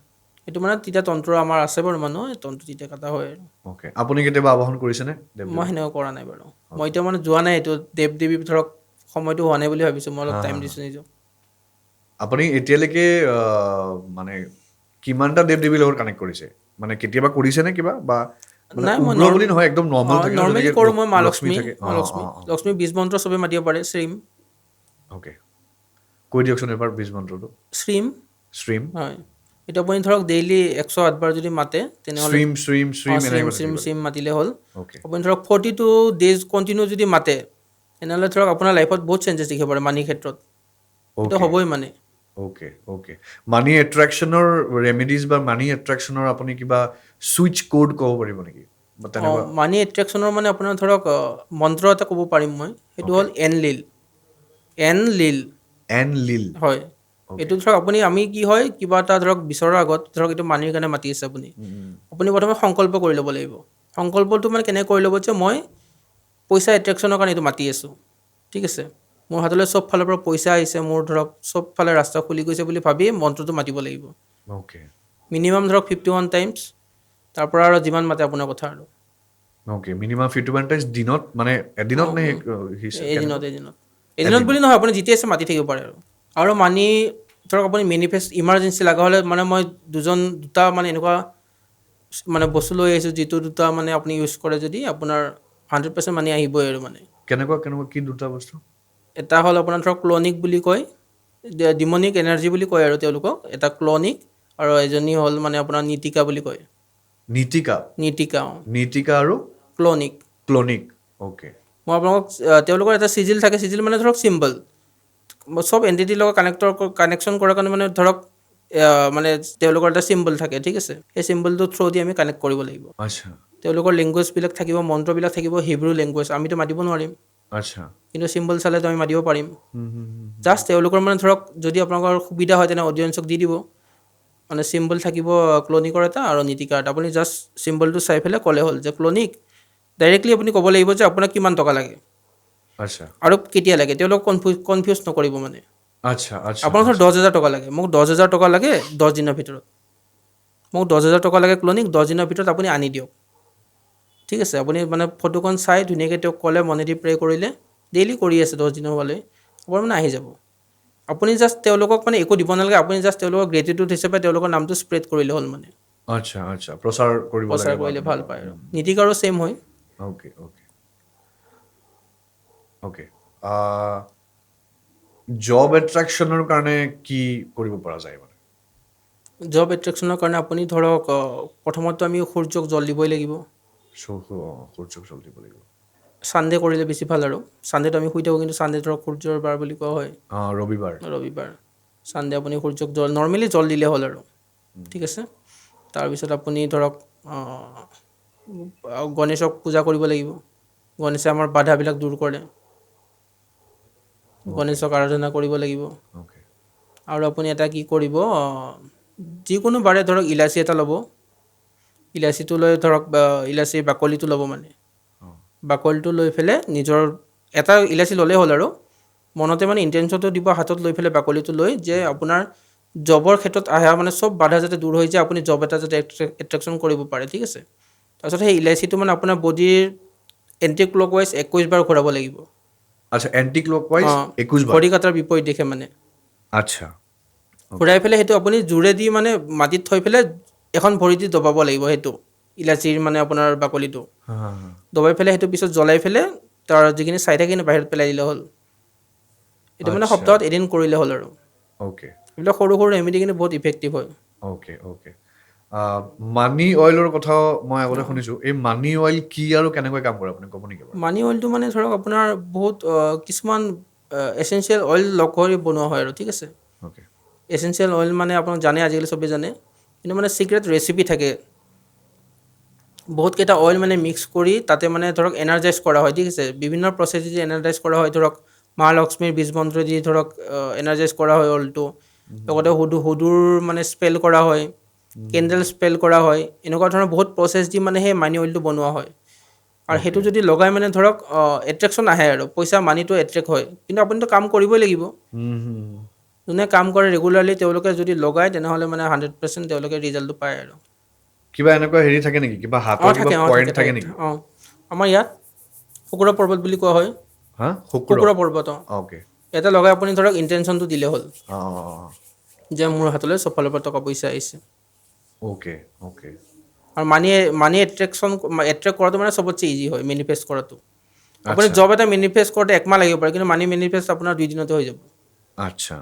সেইটো মানে তেতিয়া তন্ত্ৰ আমাৰ আছে বাৰু মানুহ, তন্ত্ৰ তেতিয়া কটা হয় আৰু। অ'কে। আপুনি কেতিয়াবা আবাহন কৰিছেনে দেৱ মই দেৱী? সেনেকুৱা কৰা নাই বাৰু, মই এতিয়া মানে যোৱা নাই এইটো দেৱ দেৱী ধৰক সময়টো হোৱা নাই বুলি ভাবিছোঁ, মই অলপ হা, টাইম হা, হা। দিছোঁ নিজক। আপুনি এতিয়ালৈকে মানে কিমানটা দেৱ দেৱীৰ লগত কানেক্ট কৰিছে? মানে কেতিয়াবা কৰিছেনে কিবা? বা মানে নাই, মই উগ্ৰ বুলি নহয়, একদম নৰ্মেল থাকে ন, নৰ্মেলি যেনেকে কৰোঁ মই। মা লক্ষ্মী লক্ষ্মী, থাকে। লক্ষ্মী বীজ মন্ত্ৰ চবে মাতিব পাৰে, শ্ৰীম। অ'কে, কৈ দিয়কচোন এবাৰ বীজ মন্ত্ৰটো। শ্ৰীম, শ্ৰীম হয়। এইটো আপুনি ধৰক ডেইলি 108 বাৰ যদি মাতে তেনেহ'লে শ্ৰীম শ্ৰীম শ্ৰীম এনেকৈ শ্ৰীম মাতি শ্ৰীম থাকিব শ্ৰীম লাগিব। মাতিলে হ'ল। অ'কে আপুনি ধৰক 42 ডেজ কণ্টিনিউ যদি মাতে, তেনেহ'লে ধৰক আপোনাৰ লাইফত বহুত চেঞ্জেছ দেখিব পাৰে মানিৰ ক্ষেত্ৰত, সেইটো অ'কে হ'বই মানে। Okay okay. মানি এট্ৰেকশ্যনৰ ৰেমেডিজ বা মানি এট্ৰেকশ্যনৰ আপুনি কিবা ছুইচ কোড ক'ব পাৰিব নেকি? বা তেনেকুৱা মানি এট্ৰেকশ্যনৰ মানে আপোনাৰ ধৰক মন্ত্ৰ এটা ক'ব পাৰিম মই, সেইটো অ'কে হ'ল এনলিল। Enlil, Enlil. হয়। অ'কে এইটো ধৰক আমি কি হয়, কিবা এটা ধৰক বিচৰাৰ আগত ধৰক এইটো মানিৰ কাৰণে মাতি আছে আপুনি, আপুনি প্ৰথমে সংকল্প কৰি ল'ব লাগিব। সংকল্পটো মানে কেনেকৈ কৰি ল'ব যে মই পইচা এট্ৰেকশ্যনৰ কাৰণে এইটো মাতি আছোঁ, ঠিক আছে। মোৰ হাতলৈ চব ফালৰ পৰা পইচা আহিছে, মোৰ ধৰক চব ফালে ৰাস্তা খুলি গৈছে বুলি ভাবি মন্ত্ৰটো মাতিব লাগিব। অ'কে মিনিমাম ধৰক 51 টাইমছ, তাৰপৰা আৰু যিমান মাতে আপোনাৰ কথা আৰু। অ'কে। মিনিমাম 51 টাইমছ দিনত, মানে এদিনত নে কেনেকুৱা? এদিনত বুলি নহয়, আপুনি যেতিয়া আছে মাতি থাকিব পাৰে আৰু মানি ধৰক আপুনি মেনিফেষ্ট ইমাৰ্জেঞ্চি লগা হ'লে, মানে মই দুটা মানে এনেকুৱা মানে বস্তু লৈ আহিছোঁ, যিটো দুটা মানে আপুনি ইউজ কৰে যদি আপোনাৰ 100% মানি আহিবই আৰু মানে। কেনেকুৱা কেনেকুৱা, কি দুটা বস্তু? এটা হ'ল আপোনাৰ ধৰক ক্লনিক বুলি কয়, ডিমনিক এনাৰ্জি বুলি কয় আৰু তেওঁলোকক, এটা ক্লনিক, আৰু এজনী হ'ল মানে আপোনাৰ নীতিকা বুলি কয়। নীতিকা নীতিকা, নীতিকা আৰু ক্লনিক। ক্লনিক। অ'কে মই আপোনালোকক তেওঁলোকৰ এটা চিজিল থাকে, চিজিল মানে ধৰক চিম্বল, চব এণ্টিটিৰ লগত কানেকশ্যন কৰাৰ কাৰণে মানে ধৰক মানে তেওঁলোকৰ এটা চিম্বল থাকে, ঠিক আছে। সেই চিম্বলটোৰ থ্ৰু দি আমি কানেক্ট কৰিব লাগিব। আচ্ছা তেওঁলোকৰ লেংগুৱেজবিলাক থাকিব, মন্ত্ৰবিলাক থাকিব হিব্ৰু লেংগুৱেজ, আমিতো মাতিব নোৱাৰিম, আচ্ছা। কিন্তু চিম্বল চালেতো আমি মাতিব পাৰিম। জাষ্ট তেওঁলোকৰ মানে ধৰক যদি আপোনালোকৰ সুবিধা হয় তেনে অডিয়েঞ্চক দি দিব, মানে চিম্বল থাকিব ক্লনিকৰ এটা আৰু নীতিকাৰ এটা, আপুনি জাষ্ট চিম্বলটো চাই পেলাই ক'লে হ'ল যে ক্লনিক, ডাইৰেক্টলি আপুনি ক'ব লাগিব যে আপোনাক কিমান টকা লাগে আচ্ছা আৰু কেতিয়া লাগে, তেওঁলোকক কনফিউজ নকৰিব মানে। আচ্ছা আচ্ছা আপোনাৰ ধৰক 10,000 টকা লাগে, মোক 10,000 টকা লাগে 10 দিনৰ ভিতৰত, মোক 10,000 টকা লাগে ক্লনিক, 10 দিনৰ ভিতৰত আপুনি আনি দিয়ক, ঠিক আছে। আপুনি মানে ফটোখন চাই ধুনীয়াকৈ তেওঁক ক'লে, মনেদি প্ৰে কৰিলে, ডেইলি কৰি আছে 10 দিনৰ হোৱালৈ, আপোনাৰ মানে আহি যাব। আপুনি জাষ্ট তেওঁলোকক মানে একো দিব নালাগে, আপুনি জাষ্ট তেওঁলোকক গ্ৰেটিটিউড হিচাপে তেওঁলোকৰ নামটো স্প্ৰেড কৰিলে হ'ল মানে। আচ্ছা আচ্ছা, প্ৰচাৰ কৰিব প্ৰচাৰ লাগে বা কৰিলে ভাল তেনেকুৱা। পায় আৰু নীতিকাৰো ছেইম হয়। Okay okay okay. জব এট্ৰেকশ্যনৰ কাৰণে কি কৰিব পৰা যায় মানে? জব এট্ৰেকশ্যনৰ কাৰণে আপুনি ধৰক প্ৰথমতে আমি সূৰ্যক জল দিবই লাগিব। সূৰ্যক জল দিব লাগিব। ছানডে কৰিলে বেছি ভাল আৰু, ছানডেটো আমি শুই থাকোঁ, কিন্তু ছানডে ধৰক সূৰ্যৰ বাৰ বুলি কোৱা হয়, ৰবিবাৰ। ছানডে আপুনি সূৰ্যক নৰ্মেলি জল দিলে হ'ল আৰু, ঠিক আছে। তাৰপিছত আপুনি ধৰক গণেশক পূজা কৰিব লাগিব, গণেশে আমাৰ বাধাবিলাক দূৰ কৰে। গণেশক আৰাধনা কৰিব লাগিব। অ'কে আৰু আপুনি এটা কি কৰিব, যিকোনো বাৰে ধৰক ইলাচি এটা ল'ব। ইলাচিটো লৈ ধৰক ইলাচিৰ বাকলিটো ল'ব মানে। বাকলিটো লৈ পেলাই নিজৰ এটা ইলাচি ল'লেই হ'ল আৰু মনতে মানে ইণ্টেনশ্যনটো দিব, হাতত লৈ পেলাই বাকলিটো লৈ যে আপোনাৰ জবৰ ক্ষেত্ৰত আহা মানে চব বাধা যাতে দূৰ হৈ যায়, আপুনি জব এটা যাতে এট্ৰেকশ্যন কৰিব পাৰে, ঠিক আছে। তাৰপিছত সেই ইলাচিটো মানে আপোনাৰ বডিৰ এণ্টি ক্লকৱাইজ 21 বাৰ ঘূৰাব লাগিব। আচ্ছা, এণ্টি ক্লকৱাইজ 21 বাৰ। ঘড়ী কাটাৰ বিপৰীত দিশে মানে আচ্ছা, ঘূৰাই পেলাই সেইটো আপুনি জোৰেদি মানে মাটিত থৈ পেলাই এখন ভৰি দি দবাব লাগিব সেইটো ইলাচিৰ মানে আপোনাৰ বাকলিটো দবাই পেলাই সেইটো পিছত জ্বলাই পেলাই তাৰ যিখিনি চাই থাকে বাহিৰত পেলাই দিলে হ'ল। এইটো মানে সপ্তাহত এদিন কৰিলে হ'ল আৰু অ'কে এইবিলাক সৰু সৰু ৰেমেডি কিন্তু বহুত ইফেক্টিভ হয়। অ'কে অ'কে মানি অইলৰ কথাও মই আগতে শুনিছোঁ। এই মানি অইল কি আৰু কেনেকৈ কাম কৰে আপুনি ক'ব নেকি বাৰু? মানি অইলটো মানে ধৰক আপোনাৰ বহুত কিছুমান এচেঞ্চিয়েল অইল লগ কৰি বনোৱা হয় আৰু ঠিক আছে। অ'কে এচেঞ্চিয়েল অইল মানে আপোনাক জানে, আজিকালি চবেই জানে, কিন্তু মানে চিক্ৰেট ৰেচিপি থাকে। বহুতকেইটা অইল মানে মিক্স কৰি তাতে মানে ধৰক এনাৰ্জাইজ কৰা হয়, ঠিক আছে। বিভিন্ন প্ৰচেছেদি এনাৰ্জাইজ কৰা হয়, ধৰক মা লক্ষ্মীৰ বীজ মন্ত্ৰ দি ধৰক এনাৰ্জাইজ কৰা হয় অইলটো। লগতে হুদুৰ মানে স্পেল কৰা হয়, কেণ্ডেল স্পেল কৰা হয়, এনেকুৱা ধৰণৰ বহুত প্ৰচেছ দি মানে সেই মানি অইলটো বনোৱা হয়। আৰু সেইটো যদি লগাই মানে ধৰক এট্ৰেকশ্যন আহে আৰু পইচা মানিটো এট্ৰেক্ট হয়, কিন্তু আপুনিতো কাম কৰিবই লাগিব। যোনে কাম কৰে ৰেগুলাৰলি তেওঁলোকে যদি লগায় তেনেহ'লে মানে 100% তেওঁলোকে ৰিজাল্টটো পায় আৰু কিবা এনেকুৱা হেৰি থাকে নেকি, কিবা হাতৰ কিবা পইণ্ট থাকে নেকি? আমাৰ ইয়াত শুক্ৰ পৰ্বত বুলি কোৱা হয়। হা শুক্ৰ পৰ্বত অ'কে ইয়াতে লগাই আপুনি ধৰক ইণ্টেনশ্যনটো দিলে হ'ল অঁ যে মোৰ হাতলৈ চবফালৰ পৰা টকা পইচা আহিছে। অ'কে অ'কে আৰু মানি এট্ৰেক্ট কৰাটো মানে চবতছে ইজি হয় মেনিফেষ্ট কৰাটো। আপুনি আচ্ছা জব এটা মেনিফেষ্ট কৰোঁতে একমাহ লাগিব পাৰে, কিন্তু মানি মেনিফেষ্ট আপোনাৰ 2 দিনতে হৈ যাব। আচ্ছা,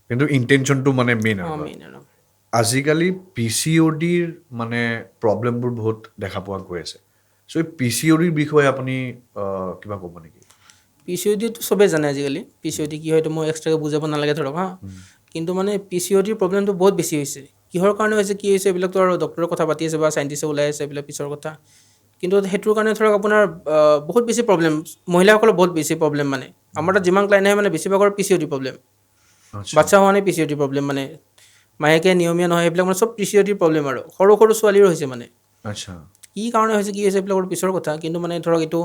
কিন্তু ইণ্টেনশ্যনটো মানে মেইন আৰু মেইন আৰু আজিকালি PCODৰ মানে প্ৰব্লেমবোৰ বহুত দেখা পোৱা গৈ আছে। চ' এই PCODৰ বিষয়ে আপুনি কিবা ক'ব নেকি? PCODটো চবেই জানে আজিকালি। PCOD কি হয় এইটো মই এক্সট্ৰাকৈ বুজাব নালাগে ধৰক হা। কিন্তু মানে PCODৰ প্ৰব্লেমটো বহুত বেছি হৈছে। কিহৰ কাৰণে হৈছে, কি হৈছে, এইবিলাকতো আৰু ডক্টৰে কথা পাতি আছে বা চাইণ্টিষ্টে ওলাই আছে, এইবিলাক পিছৰ কথা। কিন্তু সেইটোৰ কাৰণে ধৰক আপোনাৰ বহুত বেছি প্ৰব্লেম, মহিলাসকলৰ বহুত বেছি প্ৰব্লেম মানে। আমাৰ তাত যিমান ক্লাইণ্ট আহে মানে বেছিভাগৰ PCOD প্ৰব্লেম। আচ্ছা বাচ্ছা হোৱা নাই PCOD প্ৰব্লেম মানে, মাহেকীয়া নিয়মীয়া নহয়, এইবিলাক মানে চব PCOD প্ৰব্লেম আৰু সৰু সৰু ছোৱালীৰো হৈছে মানে। আচ্ছা কি কাৰণে হৈছে, কি হৈছে, এইবিলাকৰ পিছৰ কথা। কিন্তু মানে ধৰক এইটো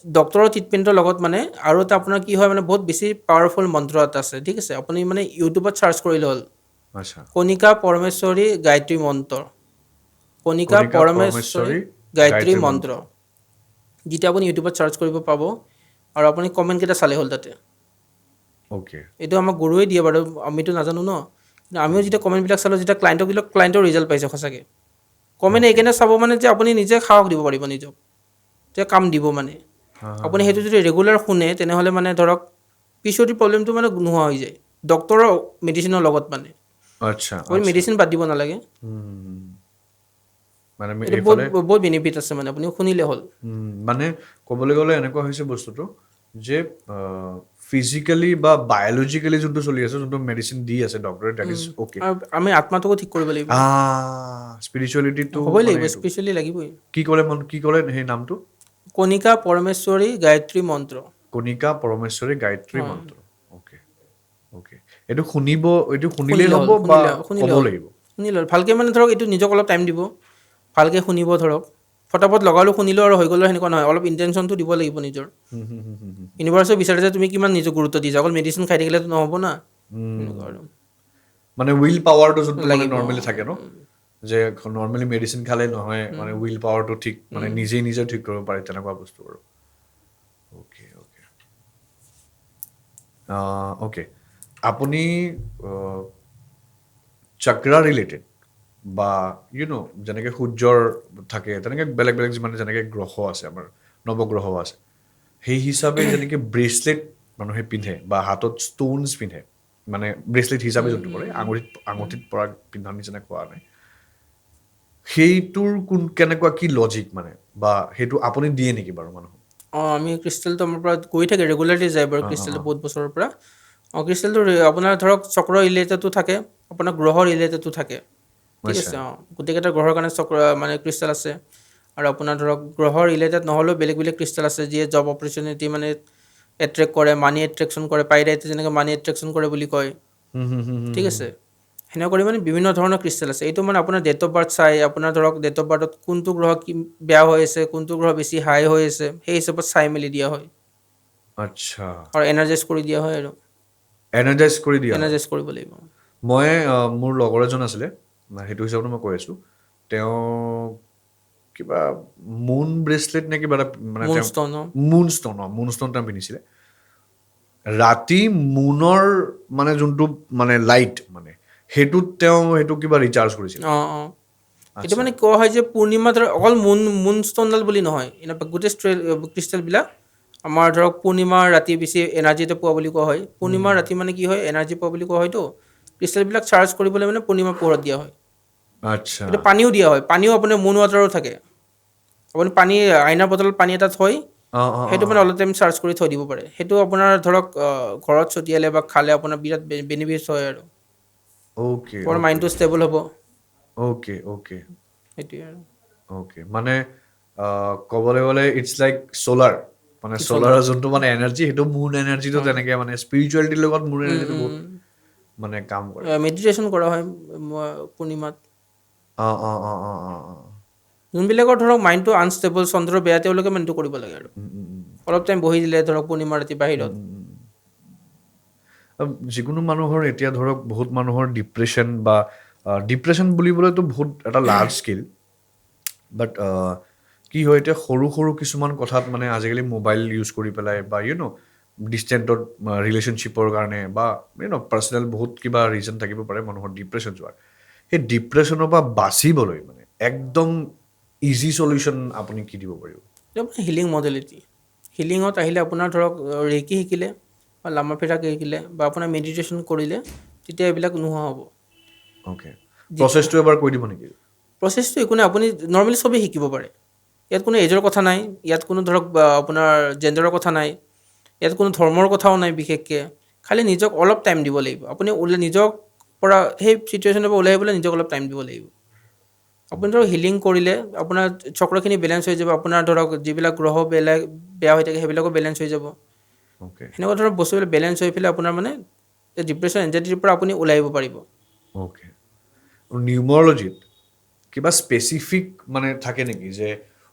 ডক্টৰৰ ট্ৰিটমেণ্টৰ লগত মানে আৰু এটা আপোনাৰ কি হয় মানে বহুত বেছি পাৱাৰফুল মন্ত্ৰ এটা আছে, ঠিক আছে। আপুনি মানে ইউটিউবত চাৰ্চ কৰিলে হ'ল আচ্ছা কণিকা পৰমেশ্বৰী গায়ত্ৰী মন্ত্ৰ। কণিকা পৰমেশ্বৰী গায়ত্ৰী মন্ত্ৰ। যেতিয়া আপুনি ইউটিউবত চাৰ্চ কৰিব পাব আৰু আপুনি কমেণ্টকেইটা চালে হ'ল তাতে। অ'কে এইটো আমাক গুৰুৱে দিয়ে বাৰু, আমিতো নাজানো ন। কিন্তু আমিও যেতিয়া কমেণ্টবিলাক চালোঁ, যেতিয়া ক্লাইণ্টৰ ৰিজাল্ট পাইছে সঁচাকৈ। কমেণ্ট এইকাৰণে চাব মানে যে আপুনি নিজে সাহস দিব পাৰিব নিজক, যে কাম দিব মানে। আপুনি সেইটো যদি ৰেগুলাৰ শুনে তেনেহ'লে মানে ধৰক PCOD প্ৰব্লেমটো মানে নোহোৱা হৈ যায়, ডক্টৰৰ মেডিচিনৰ লগত মানে। আচ্ছা আপুনি মেডিচিন বাদ দিব নালাগে। মানে এইটো বহুত এইফালে বহুত বেনিফিট আছে মানে, আপুনি শুনিলে হ'ল। মানে ক'বলৈ গ'লে এনেকুৱা হৈছে বস্তুটো যে ফিজিকেলি বা বায়'লজিকেলি যোনটো চলি আছে, যোনটো মেডিচিন দি আছে ডক্টৰে, ডেট ইজ অ'কে। আৰু আমি আত্মাটোকো ঠিক কৰিব লাগিব, স্পিৰিচুৱেলিটিটো হ'বই মানে লাগিব, স্পেচিয়েলি লাগিবই। কি ক'লে সেই নামটো? কণিকা পৰমেশ্বৰী গায়ত্ৰী মন্ত্ৰ। কণিকা পৰমেশ্বৰী গায়ত্ৰী হয়, মন্ত্ৰ। অ'কে অ'কে এইটো শুনিলেই হ'ব বা ক'ব লাগিব? শুনিলে হ'ল ভালকৈ মানে ধৰক এইটো নিজক অলপ টাইম দিব, ভালকৈ শুনিব ধৰক। ফটাফট লগালোঁ শুনিলোঁ আৰু হৈ গ'লো সেনেকুৱা নহয়, অলপ ইণ্টেনশ্যনটো দিব লাগিব নিজৰ। ইউনিভাৰ্ছে বিচাৰে যে তুমি কিমান নিজক গুৰুত্ব দিছা, অকল মেডিচিন খাই থাকিলেতো নহ'ব না। এনেকুৱা আৰু মানে উইল পাৱাৰটো যোনটো মানে লাগিব। নৰ্মেলি থাকে ন, যে নৰ্মেলি মেডিচিন খালে নহয়, মানে উইল পাৱাৰটো ঠিক মানে নিজে ঠিক কৰিব পাৰে, তেনেকুৱা বস্তু আৰু। অ'কে অ'কে অ'কে আপুনি চক্ৰা ৰিলেটেড বা যেনেকৈ সূৰ্যৰ থাকে, তেনেকৈ বেলেগ বেলেগ যেনেকৈ গ্ৰহ আছে, আমাৰ নৱগ্ৰহ আছে, সেই হিচাপে যেনেকৈ ব্ৰেচলেট মানুহে পিন্ধে বা হাতত ষ্ট'নছ পিন্ধে, মানে ব্ৰেচলেট হিচাপে যোনটো কৰে, আঙুঠিত পৰা পিন্ধাৰ নিচিনা কোৱা নাই, সেইটোৰ কেনেকুৱা কি লজিক মানে, বা সেইটো আপুনি দিয়ে নেকি বাৰু মানুহক? আমি ক্ৰিষ্টেলটো আমাৰ পৰা গৈ থাকে, ৰেগুলাৰলি যায় বাৰু ক্ৰিষ্টেলটো বহুত বছৰৰ পৰা। ক্ৰিষ্টেলটো আপোনাৰ ধৰক চক্ৰ ৰিলেটেডো থাকে, আপোনাৰ গ্ৰহ ৰিলেটেডো থাকে, ঠিক আচ্ছা আছে। গোটেইকেইটা গ্ৰহৰ কাৰণে মানে ক্ৰিষ্টেল আছে। আৰু আপোনাৰ ধৰক গ্ৰহৰ ৰিলেটেড নহ'লেও বেলেগ বেলেগ ক্ৰিষ্টেল আছে যিয়ে জব অপৰচুনিটি মানে এট্ৰেক্ট কৰে, মানি এট্ৰেকশ্যন কৰে, পাইৰাইটে যেনেকৈ মানি এট্ৰেকশ্যন কৰে বুলি কয়, ঠিক আছে। সেনেকুৱা কৰি মানে বিভিন্ন ধৰণৰ ক্ৰিষ্টেল আছে। এইটো মানে আপোনাৰ ডেট অফ বাৰ্থ চাই, আপোনাৰ ধৰক ডেট অফ বাৰ্থত কোনটো গ্ৰহ কি বেয়া হৈ আছে, কোনটো গ্ৰহ বেছি হাই হৈ আছে, সেই হিচাপত চাই মেলি দিয়া হয় আচ্ছা, আৰু এনাৰ্জাইজ কৰি দিয়া হয় আৰু এনাৰ্জাইজ কৰি দিয়া হয়। এনাৰ্জাইজ কৰিব লাগিব। মই মোৰ লগৰ এজন আছিলে, সেইটো হিচাপত মই কৈ আছোঁ, তেওঁ কিবা মুন ব্ৰেচলেট নে কিবা এটা মানে তেওঁ মুনষ্টন মুন ষ্ট'ন তেওঁ পিন্ধিছিলে। ৰাতি মুনৰ মানে যোনটো মানে লাইট মানে সেইটোত তেওঁ সেইটো কিবা ৰিচাৰ্জ কৰিছিলে। অঁ এইটো মানে কোৱা হয় যে পূৰ্ণিমা ধৰক অকল মুন ষ্ট'নডাল বুলি নহয়, এনেকুৱা গোটেই ক্ৰিষ্টেলবিলাক আমাৰ ধৰক পূৰ্ণিমাৰ ৰাতি বেছি এনাৰ্জি এটা পোৱা বুলি কোৱা হয়। পূৰ্ণিমাৰ ৰাতি মানে কি হয়, এনাৰ্জি পোৱা বুলি কোৱা হয়তো, ক্ৰিষ্টেলবিলাক চাৰ্জ কৰিবলৈ মানে পূৰ্ণিমাৰ পোহৰত দিয়া হয়। আচ্ছা, এইটো পানীও দিয়া হয়, পানীও আপোনাৰ মুন ৱাটাৰো থাকে। আপুনি পানী আইনাৰ বটলত পানী এটা থৈ সেইটো মানে অলপ টাইম চাৰ্জ কৰি থৈ দিব পাৰে। সেইটো আপোনাৰ ধৰক ঘৰত ছটিয়ালে বা খালে আপোনাৰ বিৰাট বেনিফিটছ হয় আৰু অ'কে আপোনাৰ মাইণ্ডটো ষ্টেবল হ'ব, অ'কে অ'কে সেইটোৱে আৰু অ'কে মানে ক'বলৈ গ'লে ইটছ লাইক ছ'লাৰ, মানে ছ'লাৰৰ যোনটো মানে এনাৰ্জি সেইটো মুন এনাৰ্জিটো তেনেকৈ মানে স্পিৰিচুৱেলিটিৰ লগত মুন এনাৰ্জিটো বহুত মানে কাম কৰে। মেডিটেশ্যন কৰা হয় পূৰ্ণিমাত। অঁ অঁ অঁ অঁ অঁ অঁ যোনবিলাকৰ ধৰক মাইণ্ডটো আনষ্টেবল, চন্দ্ৰ বেয়া, তেওঁলোকে মানে এইটো কৰিব লাগে আৰু অলপ টাইম বহি দিলে ধৰক পূৰ্ণিমা ৰাতি বাহিৰত। যিকোনো মানুহৰ এতিয়া ধৰক বহুত মানুহৰ ডিপ্ৰেশ্যন বা ডিপ্ৰেশ্যন বুলিবলৈতো বহুত এটা লাৰ্জ স্কেল, বাট কি হয় এতিয়া সৰু সৰু কিছুমান কথাত মানে আজিকালি মোবাইল ইউজ কৰি পেলাই বা ডিষ্টেণ্টত ৰিলেশ্যনশ্বিপৰ কাৰণে বা পাৰ্চনেল বহুত কিবা ৰিজন থাকিব পাৰে মানুহৰ ডিপ্ৰেশ্যন যোৱাৰ। সেই ডিপ্ৰেশ্যনৰ পৰা বাচিবলৈ মানে একদম ইজি চলিউশ্যন আপুনি কি দিব পাৰিব? হিলিং মডেলিটি, হিলিঙত আহিলে আপোনাৰ ধৰক ৰেকি শিকিলে বা লামা ফিৰাক শিকিলে বা আপোনাৰ মেডিটেশ্যন কৰিলে তেতিয়া এইবিলাক নোহোৱা হ'ব। অ'কে, প্ৰচেছটো এবাৰ কৈ দিব নেকি? প্ৰচেছটো একো নাই, আপুনি নৰ্মেলি চবেই শিকিব পাৰে। ইয়াত কোনো এজৰ কথা নাই, ইয়াত কোনো ধৰক আপোনাৰ জেণ্ডাৰৰ কথা নাই, ইয়াত কোনো ধৰ্মৰ কথাও নাই বিশেষকৈ। খালি নিজক অলপ টাইম দিব লাগিব। আপুনি নিজক পৰা সেই চিটুৱেশ্যনৰ পৰা ওলাই আহিবলৈ নিজক অলপ টাইম দিব লাগিব। আপুনি ধৰক হিলিং কৰিলে আপোনাৰ চক্ৰখিনি বেলেঞ্চ হৈ যাব, আপোনাৰ ধৰক যিবিলাক গ্ৰহ বেয়া হৈ থাকে সেইবিলাকো বেলেঞ্চ হৈ যাব। অ'কে সেনেকুৱা ধৰণৰ বস্তুবিলাক বেলেঞ্চ হৈ পেলাই আপোনাৰ মানে ডিপ্ৰেশ্যন এনজাইটিৰ পৰা আপুনি ওলাই আহিব পাৰিব। অ'কে, নিউমৰলজিত কিবা স্পেচিফিক মানে থাকে নেকি যে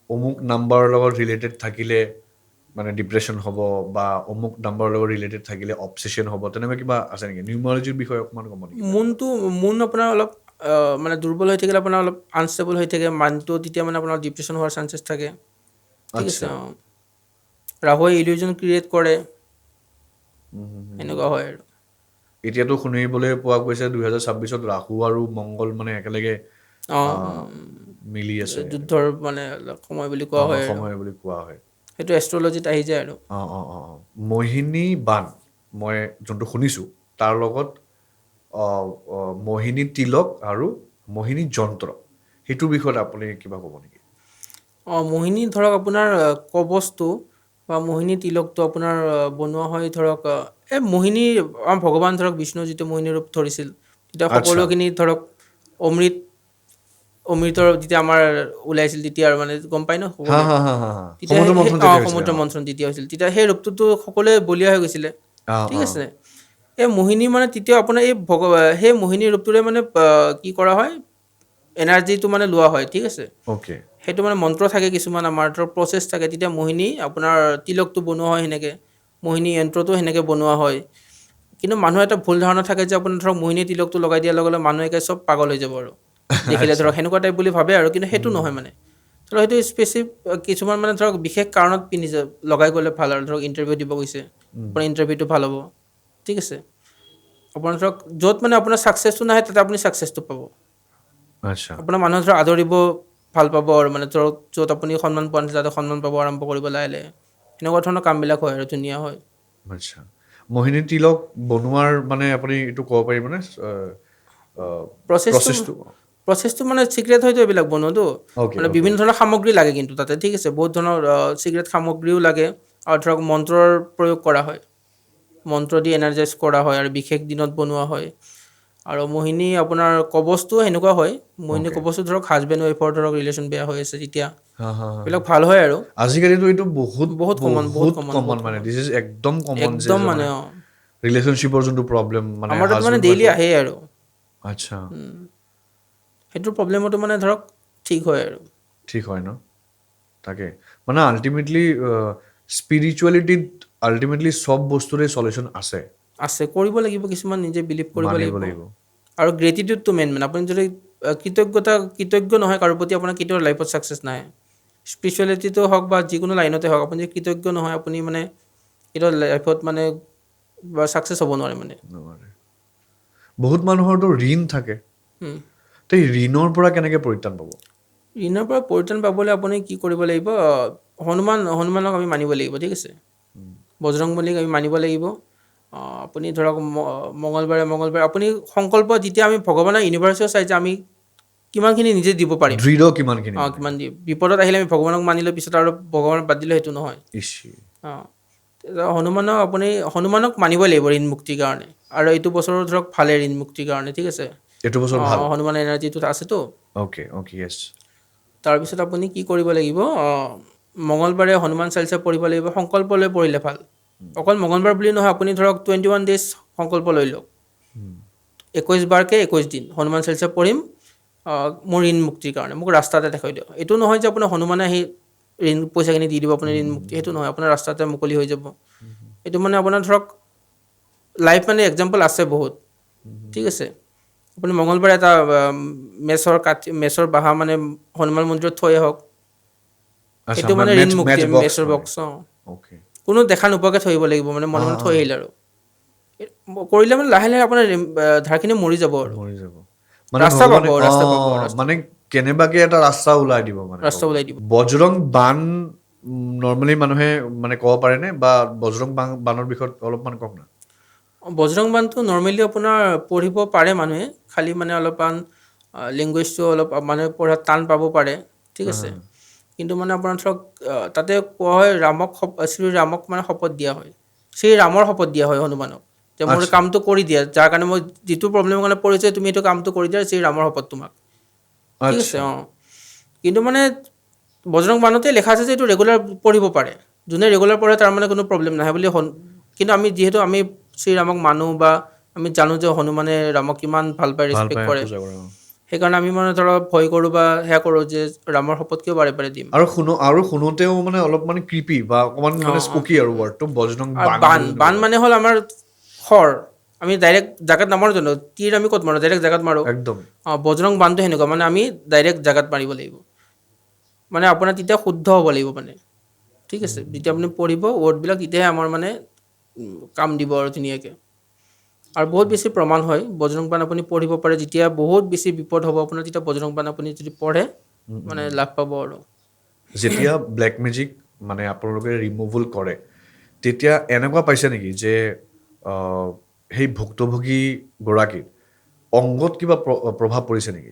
অমুক নাম্বাৰৰ লগত ৰিলেটেড থাকিলে মানে ডিপ্ৰেশ্যন হ'ব বা অমুক নাম্বাৰৰ লগত ৰিলেটেড থাকিলে অবচেশ্যন হ'ব, তেনেকুৱা কিবা আছে নেকি? নিউমৰলজিৰ বিষয়ে অকণমান ক'ব নেকি? মুন আপোনাৰ অলপ মানে দুৰ্বল হৈ থাকিলে আপোনাৰ অলপ আনষ্টেবল হৈ থাকে মাইণ্ডটো, তেতিয়া মানে আপোনাৰ ডিপ্ৰেশ্যন হোৱাৰ চান্সেছ থাকে, ঠিক আছে। আচ্ছা, ৰাহুৱে ইলিউজন ক্ৰিয়েট কৰে, এনেকুৱা হয় আৰু এতিয়াতো শুনিবলৈ পোৱা গৈছে 2026ত ৰাহু আৰু মংগল মানে একেলগে মিলি আছে, যুদ্ধৰ মানে সময় বুলি কোৱা হয় আৰু সময় বুলি কোৱা হয়। সেইটো এষ্ট্ৰলজিত আহি যায় আৰু মোহিনী বান মই যোনটো শুনিছোঁ তাৰ লগত মোহিনী তিলক আৰু মোহিনী যন্ত্ৰ, সেইটোৰ বিষয়ত আপুনি কিবা ক'ব নেকি? মোহিনী ধৰক আপোনাৰ কবচটো বা মোহিনী তিলকটো আপোনাৰ বনোৱা হয় ধৰক এই মোহিনী ভগৱান ধৰক বিষ্ণু যিটো মোহিনী ৰূপ ধৰিছিল তেতিয়া আচ্ছা, সকলোখিনি ধৰক অমৃতৰ যেতিয়া আমাৰ ওলাইছিল তেতিয়া আৰু মানে গম পাই ন হা সকলোৱে, হা হা হা হা তেতিয়া সমুদ্ৰ মন্থন যেতিয়া হৈছিলে, সমুদ্ৰ মন্থন যেতিয়া হৈছিল তেতিয়া সেই ৰূপটোতো সকলোৱে বলিয়া হৈ গৈছিলে, ঠিক আছে। এই মোহিনী মানে তেতিয়া আপোনাৰ সেই মোহিনী ৰূপটোৰে মানে কি কৰা হয়, এনাৰ্জিটো মানে লোৱা হয়, ঠিক আছে। অ'কে, সেইটো মানে মন্ত্ৰ থাকে কিছুমান, আমাৰ ধৰক প্ৰচেছ থাকে, তেতিয়া মোহিনী আপোনাৰ তিলকটো বনোৱা হয় সেনেকৈ, মোহিনী যন্ত্ৰটো সেনেকৈ বনোৱা হয়। কিন্তু মানুহৰ এটা ভুল ধাৰণা থাকে যে আপোনাৰ ধৰক মোহিনী তিলকটো লগাই দিয়াৰ লগে লগে মানুহ একে চব পাগল হৈ যাব আৰু দেখিলে আচ্ছা, ধৰক সেনেকুৱা টাইপ বুলি ভাবে আৰু, কিন্তু সেইটো নহয় মানে। ধৰক সেইটো কিছুমান মানে ধৰক বিশেষ কাৰণত পিন্ধিছে, লগাই গ'লে ভাল আৰু ধৰক ইণ্টাৰভিউ দিব গৈছে, আপোনাৰ ইণ্টাৰভিউটো ভাল হ'ব, ঠিক আছে। আপোনাৰ ধৰক য'ত মানে আপোনাৰ ছাকচেছটো নাহে তাতে আপুনি ছাকচেছটো পাব। আচ্ছা, আপোনাৰ মানুহে ধৰক আদৰিব ভাল পাব আৰু মানে ধৰক য'ত আপুনি সন্মান পোৱা নাছিলে তাতে সন্মান পাব আৰম্ভ কৰিব লাহে লাহে, সেনেকুৱা ধৰণৰ কামবিলাক হয় আৰু ধুনীয়া হয়। আচ্ছা, মোহিনী তিলক বনোৱাৰ মানে আপুনি এইটো ক'ব পাৰিবনে প্ৰচেছটো মানে চিক্ৰেট হয়তো এইবিলাক বনোৱাটো, অ'কে মানে অ'কে বিভিন্ন ধৰণৰ সামগ্ৰী লাগে কিন্তু তাতে, ঠিক আছে, বহুত ধৰণৰ চিক্ৰেট সামগ্ৰীও লাগে আৰু ধৰক মন্ত্ৰৰ প্ৰয়োগ কৰা হয়, মন্ত্ৰ দি এনাৰ্জাইজ কৰা হয় আৰু বিশেষ দিনত বনোৱা হয়। আৰু মোহিনী আপোনাৰ কবচটো সেনেকুৱা হয়। মোহিনী Okay. কবচটো ধৰক হাজবেণ্ড ৱাইফৰ ধৰক ৰিলেশ্যন বেয়া হৈ আছে যেতিয়া হা হা হা এইবিলাক ভাল হয় আৰু আজিকালিতো এইটো বহুত বহুত কমন বহুত কমন বহুত মানে কমন দিছ ইজ একদম কমন যে একদম যে মানে ৰিলেশ্যনশ্বিপৰ যোনটো প্ৰব্লেম মানে আমাৰ তাত মানে হাজবেণ্ড ডেইলি ৱাইফৰ আহেই আৰু আচ্ছা সেইটো প্ৰব্লেমতো মানে ধৰক ঠিক হয় আৰু ঠিক হয় ন তাকে মানে আল্টিমেটলি স্পিৰিচুৱেলিটিত আল্টিমেটলি চব বস্তুৰে চলিউশ্যন আছে আছে কৰিব লাগিব কিছুমান নিজে বিলিভ কৰিব লাগিব আৰু গ্ৰেটিটিউডটো মেইন মানে আপুনি যদি কৃতজ্ঞ নহয় কাৰো প্ৰতি আপোনাৰ কেতিয়াও লাইফত ছাকচেছ নাহে স্পিৰিচুৱেলিটিটো হওক বা যিকোনো লাইনতে হওক আপুনি যদি কৃতজ্ঞ নহয় আপুনি মানে কেতিয়াও লাইফত মানে বা ছাকচেছ হ'ব নোৱাৰে মানে নোৱাৰে বহুত মানুহৰতো ঋণ থাকে হুম। তে ঋণৰ পৰা কেনেকে পৰিত্ৰাণ পাব ঋণৰ পৰা পৰিত্ৰাণ পাবলৈ আপুনি কি কৰিব লাগিব হনুমানক আমি মানিব লাগিব ঠিক আছে বজৰংবলীক আমি মানিব লাগিব আপুনি ধৰক মঙলবাৰে আপুনি সংকল্প যেতিয়া আমি ভগৱানৰ ইউনিভাৰ্চেল চাই যে আমি কিমানখিনি নিজে দিব পাৰিম দৃঢ় কিমানখিনি মানে কিমান দিম বিপদত আহিলে আমি ভগৱানক মানিলে পিছত আৰু ভগৱানক বাদ দিলে সেইটো নহয় ইচ্ছি অঁ হনুমানক মানিব লাগিব ঋণ মুক্তিৰ কাৰণে আৰু এইটো বছৰো ধৰক ভালে ঋণ মুক্তিৰ কাৰণে ঠিক আছে এইটো বছৰ ভাল হনুমান এনাৰ্জিটোত আছেতো অ'কে অ'কে য়েছ তাৰপিছত আপুনি কি কৰিব লাগিব মঙলবাৰে হনুমান চালিচা পঢ়িব লাগিব সংকল্প লৈ পঢ়িলে ভাল অকল মঙলবাৰ বুলি নহয় আপুনি ধৰক 21 ডেইজ সংকল্প লৈ লওক 21 বাৰকৈ 21 দিন হনুমান চালিচা পঢ়িম মোৰ ঋণ মুক্তিৰ কাৰণে মোক ৰাস্তা এটা দেখাই দিয়ক এইটো নহয় যে আপোনাৰ হনুমানে আহি ঋণ পইচাখিনি দি দিব আপুনি ঋণ মুক্তি সেইটো নহয় আপোনাৰ ৰাস্তাতে মুকলি হৈ যাব এইটো মানে আপোনাৰ ধৰক লাইফ মানে এক্সাম্পল আছে বহুত ঠিক আছে আপুনি মঙলবাৰে এটা মেচৰ বাঁহা মানে হনুমান মন্দিৰত থৈ আহক আচ্ছা সেইটো মানে ঋণ মুক্তি মেচ বক্স মেচৰ মানে বক্স অ'কে কোনো দেখা নোপোৱাকৈ থৈ আহিব লাগিব মানে মনে মনে থৈ আহিল আৰু কৰিলে মানে লাহে লাহে আপোনাৰ ধাৰখিনি মৰি যাব আৰু মৰি যাব মানে ৰাস্তা পাব ভগৱানে ৰাস্তা পাব ৰাস্তা মানে কেনেবাকে এটা ৰাস্তা ওলাই দিব মানে ৰাস্তা ওলাই দিব বজৰং বান নৰ্মেলি মানুহে মানে ক'ব পাৰেনে বা বজৰং বানৰ বিষয়ত অলপমান কওক না বজৰং বাণটো নৰ্মেলি আপোনাৰ পঢ়িব পাৰে মানুহে খালি মানে অলপমান লেংগুৱেজটো অলপ মানে পঢ়াত টান পাব পাৰে ঠিক আছে কিন্তু মানে আপোনাৰ ধৰক তাতে কোৱা হয় শ্ৰীৰামক মানে শপত দিয়া হয় শ্ৰীৰামৰ শপত দিয়া হয় হনুমানক যে মোৰ আচ্ছা কামটো কৰি দিয়া যাৰ কাৰণে মই যিটো প্ৰব্লেমৰ কাৰণে পৰিছে তুমি এইটো কামটো কৰি দিয়া শ্ৰীৰামৰ শপত তোমাক ঠিক আছে আচ্ছা কিন্তু মানে বজৰং বাণতে লেখা আছে যে এইটো ৰেগুলাৰ পঢ়িব পাৰে যোনে ৰেগুলাৰ পঢ়ে তাৰ মানে কোনো প্ৰব্লেম নাহে বুলি কিন্তু যিহেতু আমি শ্ৰীৰামক মানো বা আমি জানো যে হনুমানে ৰামক কিমান ভাল পায় ৰেচপেক্ট কৰে পূজা কৰে সেইকাৰণে আমি মানে ধৰক ভয় কৰোঁ বা সেয়া কৰোঁ যে ৰামৰ শপত কিয় বাৰে বাৰে দিম আৰু শুনোতেও মানে অলপ মানে ক্ৰিপি বা অকমান মানে স্পুকি আৰু ৱৰ্ডটো বজৰং আৰু বান বান বুলি যোনটো বান কয়। মানে হ'ল আমাৰ খৰ আমি ডাইৰেক্ট জাগাত নামাৰোঁ জানো তীৰ আমি ক'ত মাৰোঁ ডাইৰেক্ট জাগাত মাৰোঁ একদম বজৰং বানটো সেনেকুৱা মানে আমি ডাইৰেক্ট জাগাত মাৰিব লাগিব মানে আপোনাৰ তেতিয়া শুদ্ধ হ'ব লাগিব মানে ঠিক আছে যেতিয়া আপুনি পঢ়িব ৱৰ্ডবিলাক তেতিয়াহে আমাৰ মানে কাম দিব আৰু ধুনীয়াকৈ আৰু বহুত বেছি প্ৰমাণ হয় বজৰং বান আপুনি পঢ়িব পাৰে যেতিয়া বহুত বেছি বিপদ হ'ব আপোনাৰ তেতিয়া বজৰং বান আপুনি যদি পঢ়ে মানে লাভ পাব আৰু যেতিয়া ব্লেক মেজিক মানে আপোনালোকে ৰিমুভেল কৰে তেতিয়া এনেকুৱা পাইছে নেকি যে সেই ভুক্তভোগী গৰাকীৰ অংগত কিবা প্ৰভাৱ পৰিছে নেকি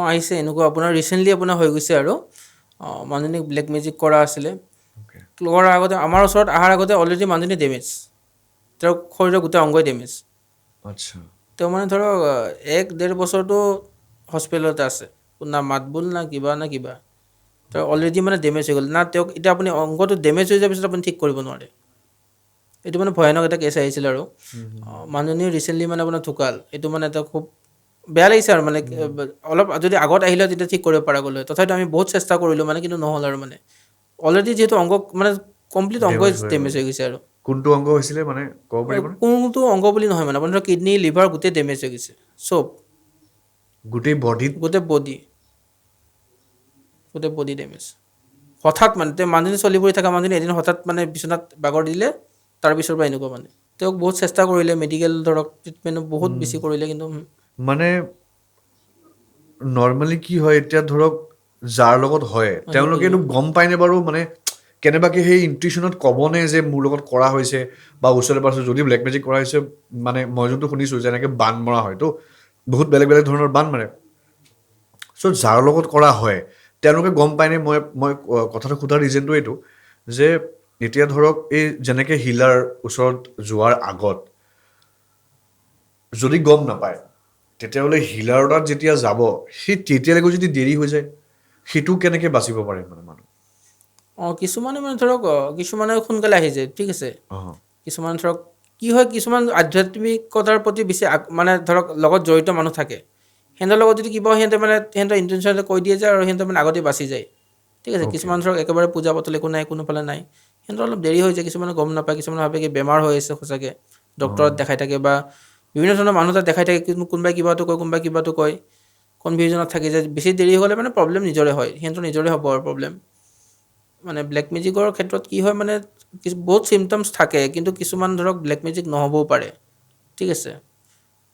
আহিছে এনেকুৱা আপোনাৰ ৰিচেণ্টলি আপোনাৰ হৈ গৈছে আৰু মানুহজনীক ব্লেক মেজিক কৰা আছিলে কৰাৰ আগতে আমাৰ ওচৰত অহাৰ আগতে অলৰেডি মানুহজনী ডেমেজ তেওঁৰ শৰীৰৰ গোটেই অংগই ডেমেজ আচ্ছা তেওঁ মানে ধৰক 1-1.5 বছৰটো হস্পিটেলতে আছে না মাত বোল না কিবা তেওঁ অলৰেডি মানে ডেমেজ হৈ গ'ল না তেওঁক এতিয়া আপুনি অংগটো ডেমেজ হৈ যোৱাৰ পিছত আপুনি ঠিক কৰিব নোৱাৰে এইটো মানে ভয়ানক এটা কেছ আহিছিল আৰু মানুহজনী ৰিচেণ্টলি মানে আপোনাৰ ঢুকাল এইটো মানে এটা খুব বেয়া লাগিছে আৰু মানে অলপ যদি আগত আহিলে তেতিয়া ঠিক কৰিব পৰা গ'ল হয় তথাপিতো আমি বহুত চেষ্টা কৰিলোঁ মানে কিন্তু নহ'ল আৰু মানে অলৰেডি যিহেতু অংগ মানে কমপ্লিট অংগই ডেমেজ হৈ গৈছে আৰু কোনটো অংগ হৈছিলে মানে ক'ব পাৰিবনে কোনটো অংগ বুলি নহয় মানে আপোনাৰ কিডনী লিভাৰ গোটেই ডেমেজ হৈ গৈছে চব গোটেই বডিত গোটেই বডি ডেমেজ হঠাৎ মানে তেওঁ মানুহজনী চলি পৰি থকা মানুহজনী এদিন হঠাৎ মানে বিচনাত বাগৰ দিলে তাৰপিছৰ পৰা এনেকুৱা মানে তেওঁক বহুত চেষ্টা কৰিলে মেডিকেল ধৰক ট্ৰিটমেণ্ট বহুত বেছি কৰিলে কিন্তু মানে নৰ্মেলি কি হয় এতিয়া ধৰক যাৰ লগত হয় তেওঁলোকেতো গম পায়নে বাৰু মানে কেনেবাকে সেই ইনটিউশ্যনত ক'বনে যে মোৰ লগত কৰা হৈছে বা ওচৰে পাছৰে যদি ব্লেক মেজিক কৰা হৈছে মানে মই যোনটো শুনিছোঁ যেনেকৈ বান মৰা হয়তো বহুত বেলেগ বেলেগ ধৰণৰ বান মাৰে চ' যাৰ লগত কৰা হয় তেওঁলোকে গম পায়নে মই কথাটো সোধাৰ ৰিজনটো এইটো যে এতিয়া ধৰক এই যেনেকৈ হিলাৰ ওচৰত যোৱাৰ আগত যদি গম নাপায় তেতিয়াহ'লে হিলাৰৰ তাত যেতিয়া যাব সেই তেতিয়ালৈকে যদি দেৰি হৈ যায় সেইটো কেনেকৈ বাচিব পাৰে মানে মানুহ? কিছুমানে মানে ধৰক কিছুমানে সোনকালে আহি যায়, ঠিক আছে। অঁ কিছুমান ধৰক কি হয়, কিছুমান আধ্যাত্মিকতাৰ প্ৰতি বেছি মানে ধৰক লগত জড়িত মানুহ থাকে, সিহঁতৰ লগত যদি কিবা সিহঁতে মানে সিহঁতৰ ইণ্টেনশ্যনতে কৈ দিয়ে যায় আৰু সিহঁতে মানে আগতে বাচি যায়, ঠিক আছে। Okay. কিছুমান ধৰক একেবাৰে পূজা পাতল একো নাই, কোনোফালে নাই, সিহঁতৰ অলপ দেৰি হৈ যায়। কিছুমানে গম নাপায়, কিছুমানে ভাবে কি বেমাৰ হৈ আছে সঁচাকৈ, ডক্টৰত দেখাই থাকে বা বিভিন্ন ধৰণৰ মানুহ তাত দেখাই থাকে, কোনোবাই কিবাটো কয়, কোনোবাই কিবাটো কয়, কনফিউজনত থাকে যে বেছি দেৰি হ'লে মানে প্ৰব্লেম নিজৰে হয়, সিহঁতৰ নিজৰে হ'ব আৰু প্ৰব্লেম। মানে ব্লেক মেজিকৰ ক্ষেত্ৰত কি হয় মানে বহুত চিমটমছ থাকে, কিন্তু কিছুমান ধৰক ব্লেক মেজিক নহ'বও পাৰে, ঠিক আছে।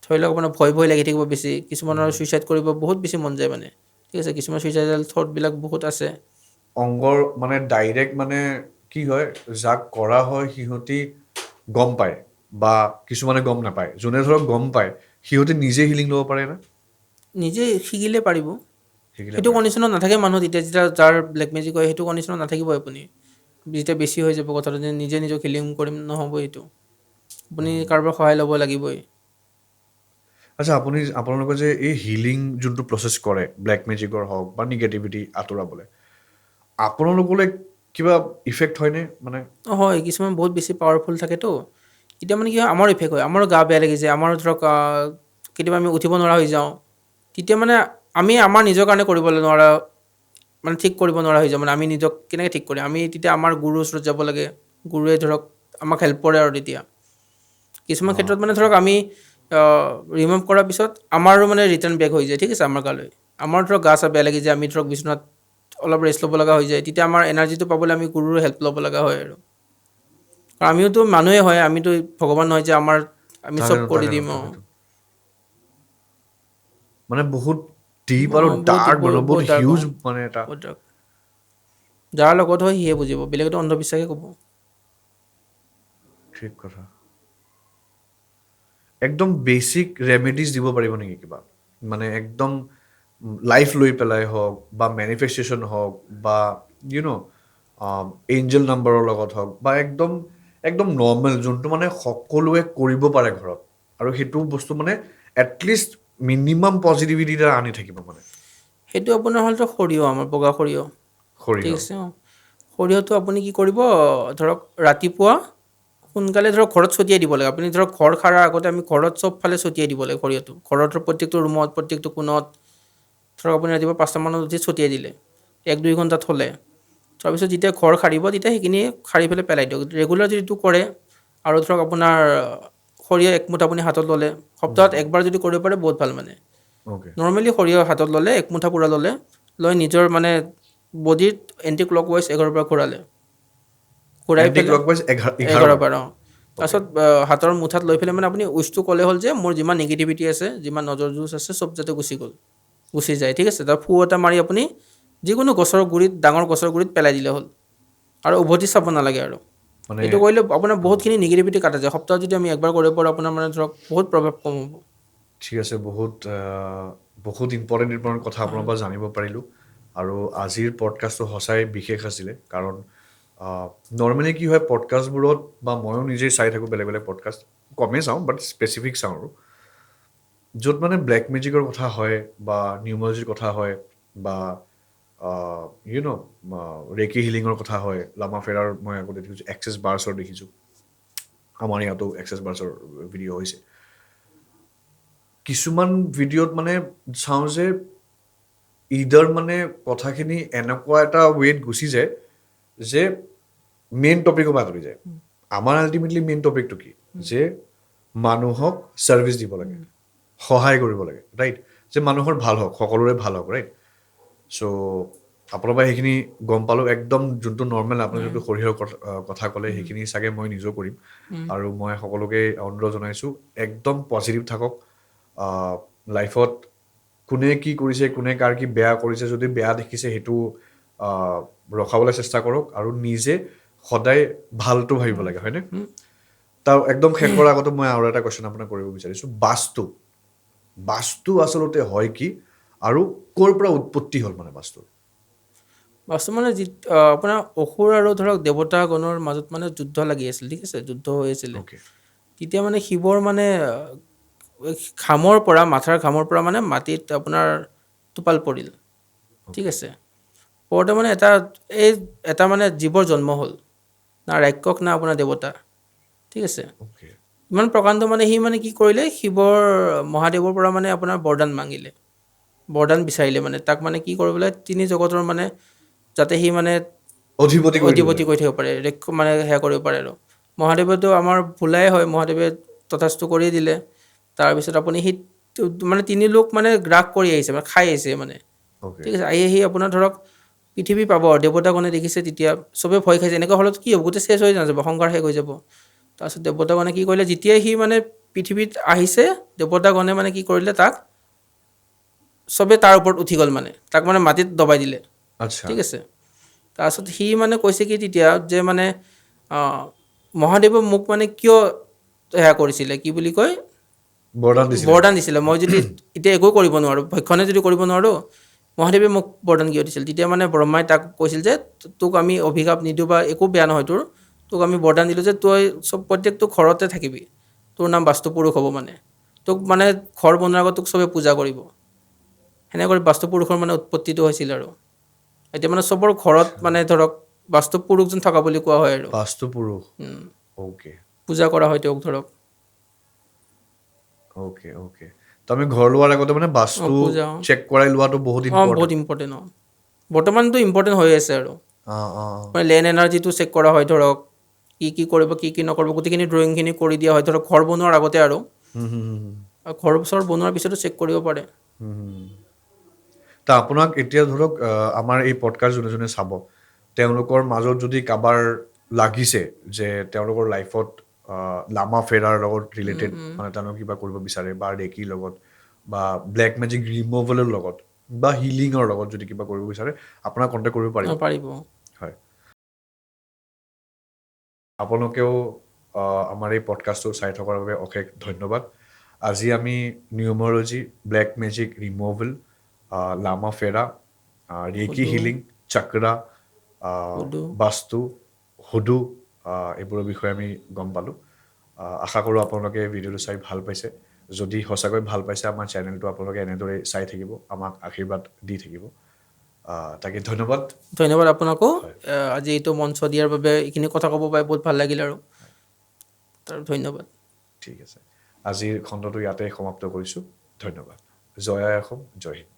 ধৰি লওক আপোনাৰ ভয় লাগি থাকিব বেছি, কিছুমানৰ ছুইচাইড কৰিব বহুত বেছি মন যায় মানে, ঠিক আছে। কিছুমান ছুইচাইডেল থটবিলাক বহুত আছে। অংগৰ মানে ডাইৰেক্ট মানে কি হয়, যাক কৰা হয় সিহঁতি গম পায় বা কিছুমানে গম নাপায়। যোনে ধৰক গম পায় সিহঁতে নিজে হিলিং ল'ব পাৰে না? নিজে শিকিলে পাৰিব। শিকিলে সেইটো পাৰে। কণ্ডিশ্যনত নাথাকে মানুহ, যেতিয়া যাৰ ব্লেক মেজিক হয় সেইটো কণ্ডিশ্যনত নাথাকিব আপুনি। যেতিয়া বেছি হৈ যাব কথাটো, যে নিজে নিজক হিলিং কৰিম, নহ'ব এইটো, আপুনি কাৰোবাৰ সহায় ল'ব লাগিবই। আচ্ছা, আপোনালোকে যে এই হিলিং যোনটো প্ৰচেছ কৰে ব্লেক মেজিকৰ হওক বা নিগেটিভিটি আঁতৰাবলৈ, আপোনালোকলৈ কিবা ইফেক্ট হয়নে মানে? হয়, কিছুমান বহুত বেছি পাৱাৰফুল থাকেতো, এতিয়া মানে কি হয়, আমাৰ ইফেক্ট হয়, আমাৰো গা বেয়া লাগি যায়, আমাৰ ধৰক কেতিয়াবা আমি উঠিব নোৱাৰা হৈ যাওঁ, তেতিয়া মানে আমি আমাৰ নিজৰ কাৰণে কৰিব নোৱাৰা, মানে ঠিক কৰিব নোৱাৰা হৈ যাওঁ। মানে আমি নিজক কেনেকৈ ঠিক কৰিম, আমি তেতিয়া আমাৰ গুৰুৰ ওচৰত যাব লাগে, গুৰুৱে ধৰক আমাক হেল্প কৰে আৰু তেতিয়া কিছুমান ক্ষেত্ৰত মানে ধৰক আমি ৰিমুভ কৰাৰ পিছত আমাৰো মানে ৰিটাৰ্ণ বেক হৈ যায়, ঠিক আছে। আমাৰ গালৈ আমাৰ ধৰক গা চা বেয়া লাগি যায়, আমি ধৰক বিচনাত অলপ ৰেষ্ট ল'ব লগা হৈ যায়, তেতিয়া আমাৰ এনাৰ্জিটো পাবলৈ আমি গুৰুৰ হেল্প ল'ব লগা হয় আৰু আমিওতো মানুহে হয়, আমিতো ভগৱান নহয় যে আমি চব তাকেতো কৰি তাকেতো দিম। তাকেতো মানে বহুত ডিপ আৰু বহুত ডাৰ্ক মানে বহুত ডাৰ্ক, হিউজ মানে এটা। বহুত ডাৰ্ক। যাৰ লগত হয় সিহে বুজিব, বেলেগেতো অন্ধবিশ্বাসে ক'ব। ঠিক কথা। একদম বেচিক ৰেমেডিজ দিব পাৰিব নেকি কিবা, মানে একদম লাইফ লৈ পেলাই হওক বা মেনিফেষ্টেশ্যন হওক বা এঞ্জেল নাম্বাৰৰ লগত হওক বা একদম একদম নৰ্মেল যোনটো মানে সকলোৱে কৰিব পাৰে ঘৰত, আৰু সেইটো বস্তু মানে এটলিষ্ট মিনিমাম পজিটিভিটি এটা আনি থাকিব মানে? সেইটো আপোনাৰ হ'লতো সৰিয়হ, আমাৰ বগা সৰিয়হ, ঠিক সৰিয়হ। আছে। সৰিয়হটো আপুনি কি কৰিব, ধৰক ৰাতিপুৱা সোনকালে ধৰক ঘৰত ছটিয়াই দিব লাগে। আপুনি ধৰক ঘৰ সাৰাৰ আগতে আমি ঘৰত চবফালে ছটিয়াই দিব লাগে সৰিয়হটো, ঘৰৰ প্ৰত্যেকটো ৰুমত, প্ৰত্যেকটো কোণত। ধৰক আপুনি ৰাতিপুৱা 5টা মানত উঠি ছটিয়াই দিলে, 1-2 ঘণ্টা থ'লে, তাৰপিছত যেতিয়া ঘৰ সাৰিব তেতিয়া সেইখিনি সাৰি পেলাই দিয়ক। ৰেগুলাৰ যদি এইটো কৰে, আৰু ধৰক আপোনাৰ সৰিয়হ একমুঠ আপুনি হাতত ল'লে, সপ্তাহত একবাৰ যদি কৰিব পাৰে বহুত ভাল মানে। অ'কে। নৰ্মেলি সৰিয়হ হাতত ল'লে, একমুঠা পূৰা লৈ নিজৰ মানে বডিত এণ্টি ক্লকৱাইজ 11 বাৰ ঘূৰালে, ঘূৰাই এণ্টি পেলাই ক্লকৱাইজ 11 11 বাৰ। বাৰ, অ'কে। তাৰপিছত হাতৰ মুঠাত লৈ পেলাই মানে আপুনি উইচটো ক'লে হ'ল যে মোৰ যিমান নিগেটিভিটি আছে, যিমান নজৰ জোচ আছে, চব যাতে গুচি যায়, ঠিক আছে। তাৰ ফু এটা মাৰি আপুনি যিকোনো গছৰ গুৰিত, ডাঙৰ গছৰ গুৰিত পেলাই দিলে হ'ল, আৰু উভতি চাব নালাগে আৰু। মানে এইটো কৰিলে আপোনাৰ বহুতখিনি নিগেটিভিটি কাটা যায়। সপ্তাহত যদি আমি একবাৰ কৰিব পাৰোঁ, আপোনাৰ মানে ধৰক বহুত প্ৰভাৱ কম হ'ব। ঠিক আছে, বহুত ইম্পৰ্টেণ্ট কথা আপোনাৰ পৰা জানিব পাৰিলোঁ। আৰু আজিৰ পডকাষ্টটো সঁচাই বিশেষ আছিলে, কাৰণ নৰ্মেলি কি হয় পডকাষ্টবোৰত, বা ময়ো নিজেই চাই থাকোঁ বেলেগ বেলেগ পডকাষ্ট, কমেই চাওঁ বাট স্পেচিফিক চাওঁ, আৰু য'ত মানে ব্লেক মেজিকৰ কথা হয় বা নিউমলজিৰ কথা হয় বা ৰেকি হিলিঙৰ কথা হয়, লামা ফেৰাৰ মই আগতে দেখিছোঁ, এক্সেছ বাৰ্ছৰ দেখিছোঁ, আমাৰ ইয়াতো এক্সেছ বাৰ্ছৰ ভিডিঅ' হৈছে। কিছুমান ভিডিঅ'ত মানে চাওঁ যে ইডাৰ মানে কথাখিনি এনেকুৱা এটা ৱেত গুচি যায় যে মেইন টপিকৰ পৰা আঁতৰি যায়। আমাৰ আল্টিমেটলি মেইন টপিকটো কি, যে মানুহক ছাৰ্ভিচ দিব লাগে, সহায় কৰিব লাগে, ৰাইট? যে মানুহৰ ভাল হওক, সকলোৰে ভাল হওক, ৰাইট? চ' আপোনাৰ পৰা সেইখিনি গম পালোঁ। একদম যোনটো নৰ্মেল আপুনি যোনটো সৰিয়হৰ কথা ক'লে, সেইখিনি চাগে মই নিজেও কৰিম। আৰু মই সকলোকে অনুৰোধ জনাইছোঁ, একদম পজিটিভ থাকক। লাইফত কোনে কি কৰিছে, কোনে কাৰ কি বেয়া কৰিছে, যদি বেয়া দেখিছে সেইটো ৰখাবলৈ চেষ্টা কৰক, আৰু নিজে সদায় ভালটো ভাবিব লাগে, হয়নে? তাৰ একদম শেষ কৰাৰ আগতে মই আৰু এটা কুৱেশ্যন আপোনাক কৰিব বিচাৰিছোঁ। বাস্তু আচলতে হয় কি, আৰু ক'ৰ পৰা উৎপত্তি হ'ল মানে বাস্তু? বাস্তু মানে আপোনাৰ অসুৰ আৰু ধৰক দেৱতাগণৰ মাজত মানে যুদ্ধ লাগি আছিল, ঠিক আছে, যুদ্ধ হৈ আছিলে। অ'কে। তেতিয়া মানে শিৱৰ মানে ঘামৰ পৰা মাথাৰ ঘামৰ পৰা মানে মাটিত আপোনাৰ টোপাল পৰিল, ঠিক আছে। পৰোঁতে মানে এটা মানে জীৱৰ জন্ম হ'ল, না ৰাক্ষস না আপোনাৰ দেৱতা, ঠিক আছে। অ'কে ইমান প্ৰকাণ্ড মানে সি মানে কি কৰিলে, মহাদেৱৰ পৰা মানে আপোনাৰ বৰদান মাগিলে, বৰদান বিচাৰিলে মানে তাক মানে কি কৰিবলৈ তিনি জগতৰ মানে যাতে সি মানে অধিপতি কৰি অধিপতি কৰি থাকিব পাৰে, মানে সেয়া কৰিব পাৰে আৰু। মহাদেৱেতো আমাৰ ভোলাই হয়, মহাদেৱে তথাস্তু কৰি দিলে। তাৰপিছত আপুনি সি মানে তিনি লোক মানে গ্ৰাস কৰি আহিছে, মানে খাই আহিছে মানে, অ'কে ঠিক আছে। আহি আপোনাৰ ধৰক পৃথিৱী পাব আৰু দেৱতাগণে দেখিছে, তেতিয়া চবে ভয় খাইছে। এনেকুৱা হ'লত কি হ'ব, গোটেই শেষ হৈ নাযাব, সংসাৰ শেষ হৈ যাব। তাৰপিছত দেৱতাগণে কি কৰিলে, যেতিয়াই সি মানে পৃথিৱীত আহিছে, দেৱতাগণে মানে কি কৰিলে, তাক চবে তাৰ ওপৰত উঠি গ'ল মানে, তাক মানে মাটিত দবাই দিলে, আচ্ছা ঠিক আছে। তাৰপিছত সি মানে কৈছে কি তেতিয়া যে মানে মহাদেৱে মোক মানে কিয় সেয়া কৰিছিলে, কি বুলি কয়, বৰদান দিছিলে। মই যদি এতিয়া একো কৰিব নোৱাৰোঁ, ভক্ষণে যদি কৰিব নোৱাৰোঁ, মহাদেৱে মোক বৰদান কিয় দিছিল। তেতিয়া মানে ব্ৰহ্মাই তাক কৈছিল যে তোক আমি অভিশাপ নিদিওঁ বা একো বেয়া নহয় তোক আমি বৰদান দিলোঁ যে তই প্ৰত্যেকটো ঘৰতে থাকিবি, তোৰ নাম বাস্তু পুৰুষ হ'ব মানে। তোক মানে ঘৰ বনোৱাৰ আগত তোক চবে পূজা কৰিব। সেনেকৈ কৰি বাস্তু পুৰুষৰ মানে উৎপত্তিটো হৈছিল আৰু। এতিয়া মানে চবৰ ঘৰত মানে ধৰক বাস্তৱ পুৰুষজন থকা বুলি কোৱা হয় আৰু। বাস্তু পুৰুষ অ'কে পূজা কৰা হয় তেওঁক ধৰক। অ'কে অ'কে তো আমি ঘৰ লোৱাৰ আগতে মানে বাস্তু পূজা চেক কৰাই লোৱাটো বহুত বহুত ইম্পৰ্টেণ্ট। ইম্পৰ্টেণ্ট। বৰ্তমানটো ইম্পৰ্টেণ্ট হৈ আছে আৰু। অঁ অঁ মানে লেণ্ড এনাৰ্জিটো চেক কৰা হয় ধৰক, কি কৰিব কি নকৰিব গোটেইখিনি ড্ৰয়িংখিনি কৰি দিয়া হয় ধৰক ঘৰ বনোৱাৰ আগতে আৰু। ঘৰ চৰ বনোৱাৰ পিছতো চেক কৰিব পাৰে। তা আপোনাক এতিয়া ধৰক আমাৰ এই পডকাষ্ট যোনে যোনে চাব, তেওঁলোকৰ মাজত যদি কাৰোবাৰ লাগিছে যে তেওঁলোকৰ লাইফত লামা ফেৰাৰ লগত ৰিলেটেড মানে তেওঁলোকে কিবা কৰিব বিচাৰে, বা ৰেকিৰ লগত বা ব্লেক মেজিক ৰিমুভেলৰ লগত বা হিলিঙৰ লগত যদি কিবা কৰিব বিচাৰে, আপোনাক কণ্টেক্ট কৰিব পাৰিব। পাৰিব। হয়, আপোনালোকেও আমাৰ এই পডকাষ্টটো চাই থকাৰ বাবে অশেষ ধন্যবাদ। আজি আমি নিউমৰলজি, ব্লেক মেজিক ৰিমুভেল, লামা ফেৰা, reiki hoodoo healing, chakra, hoodoo Vastu, hoodoo, এইবোৰৰ বিষয়ে আমি গম পালোঁ। আশা কৰোঁ আপোনালোকে ভিডিঅ'টো চাই ভাল পাইছে। যদি সঁচাকৈ ভাল পাইছে, আমাৰ চেনেলটো আপোনালোকে এনেদৰে চাই থাকিব, আমাক আশীৰ্বাদ দি থাকিব। তাকে ধন্যবাদ। ধন্যবাদ আপোনাকো। হয় আজি এইটো মঞ্চ দিয়াৰ বাবে, এইখিনি কথা ক'ব পাই বহুত ভাল লাগিল আৰু তাৰ ধন্যবাদ। ঠিক আছে, আজিৰ খণ্ডটো ইয়াতে সমাপ্ত কৰিছোঁ। ধন্যবাদ। জয় আই অসম, জয় হিন্দ।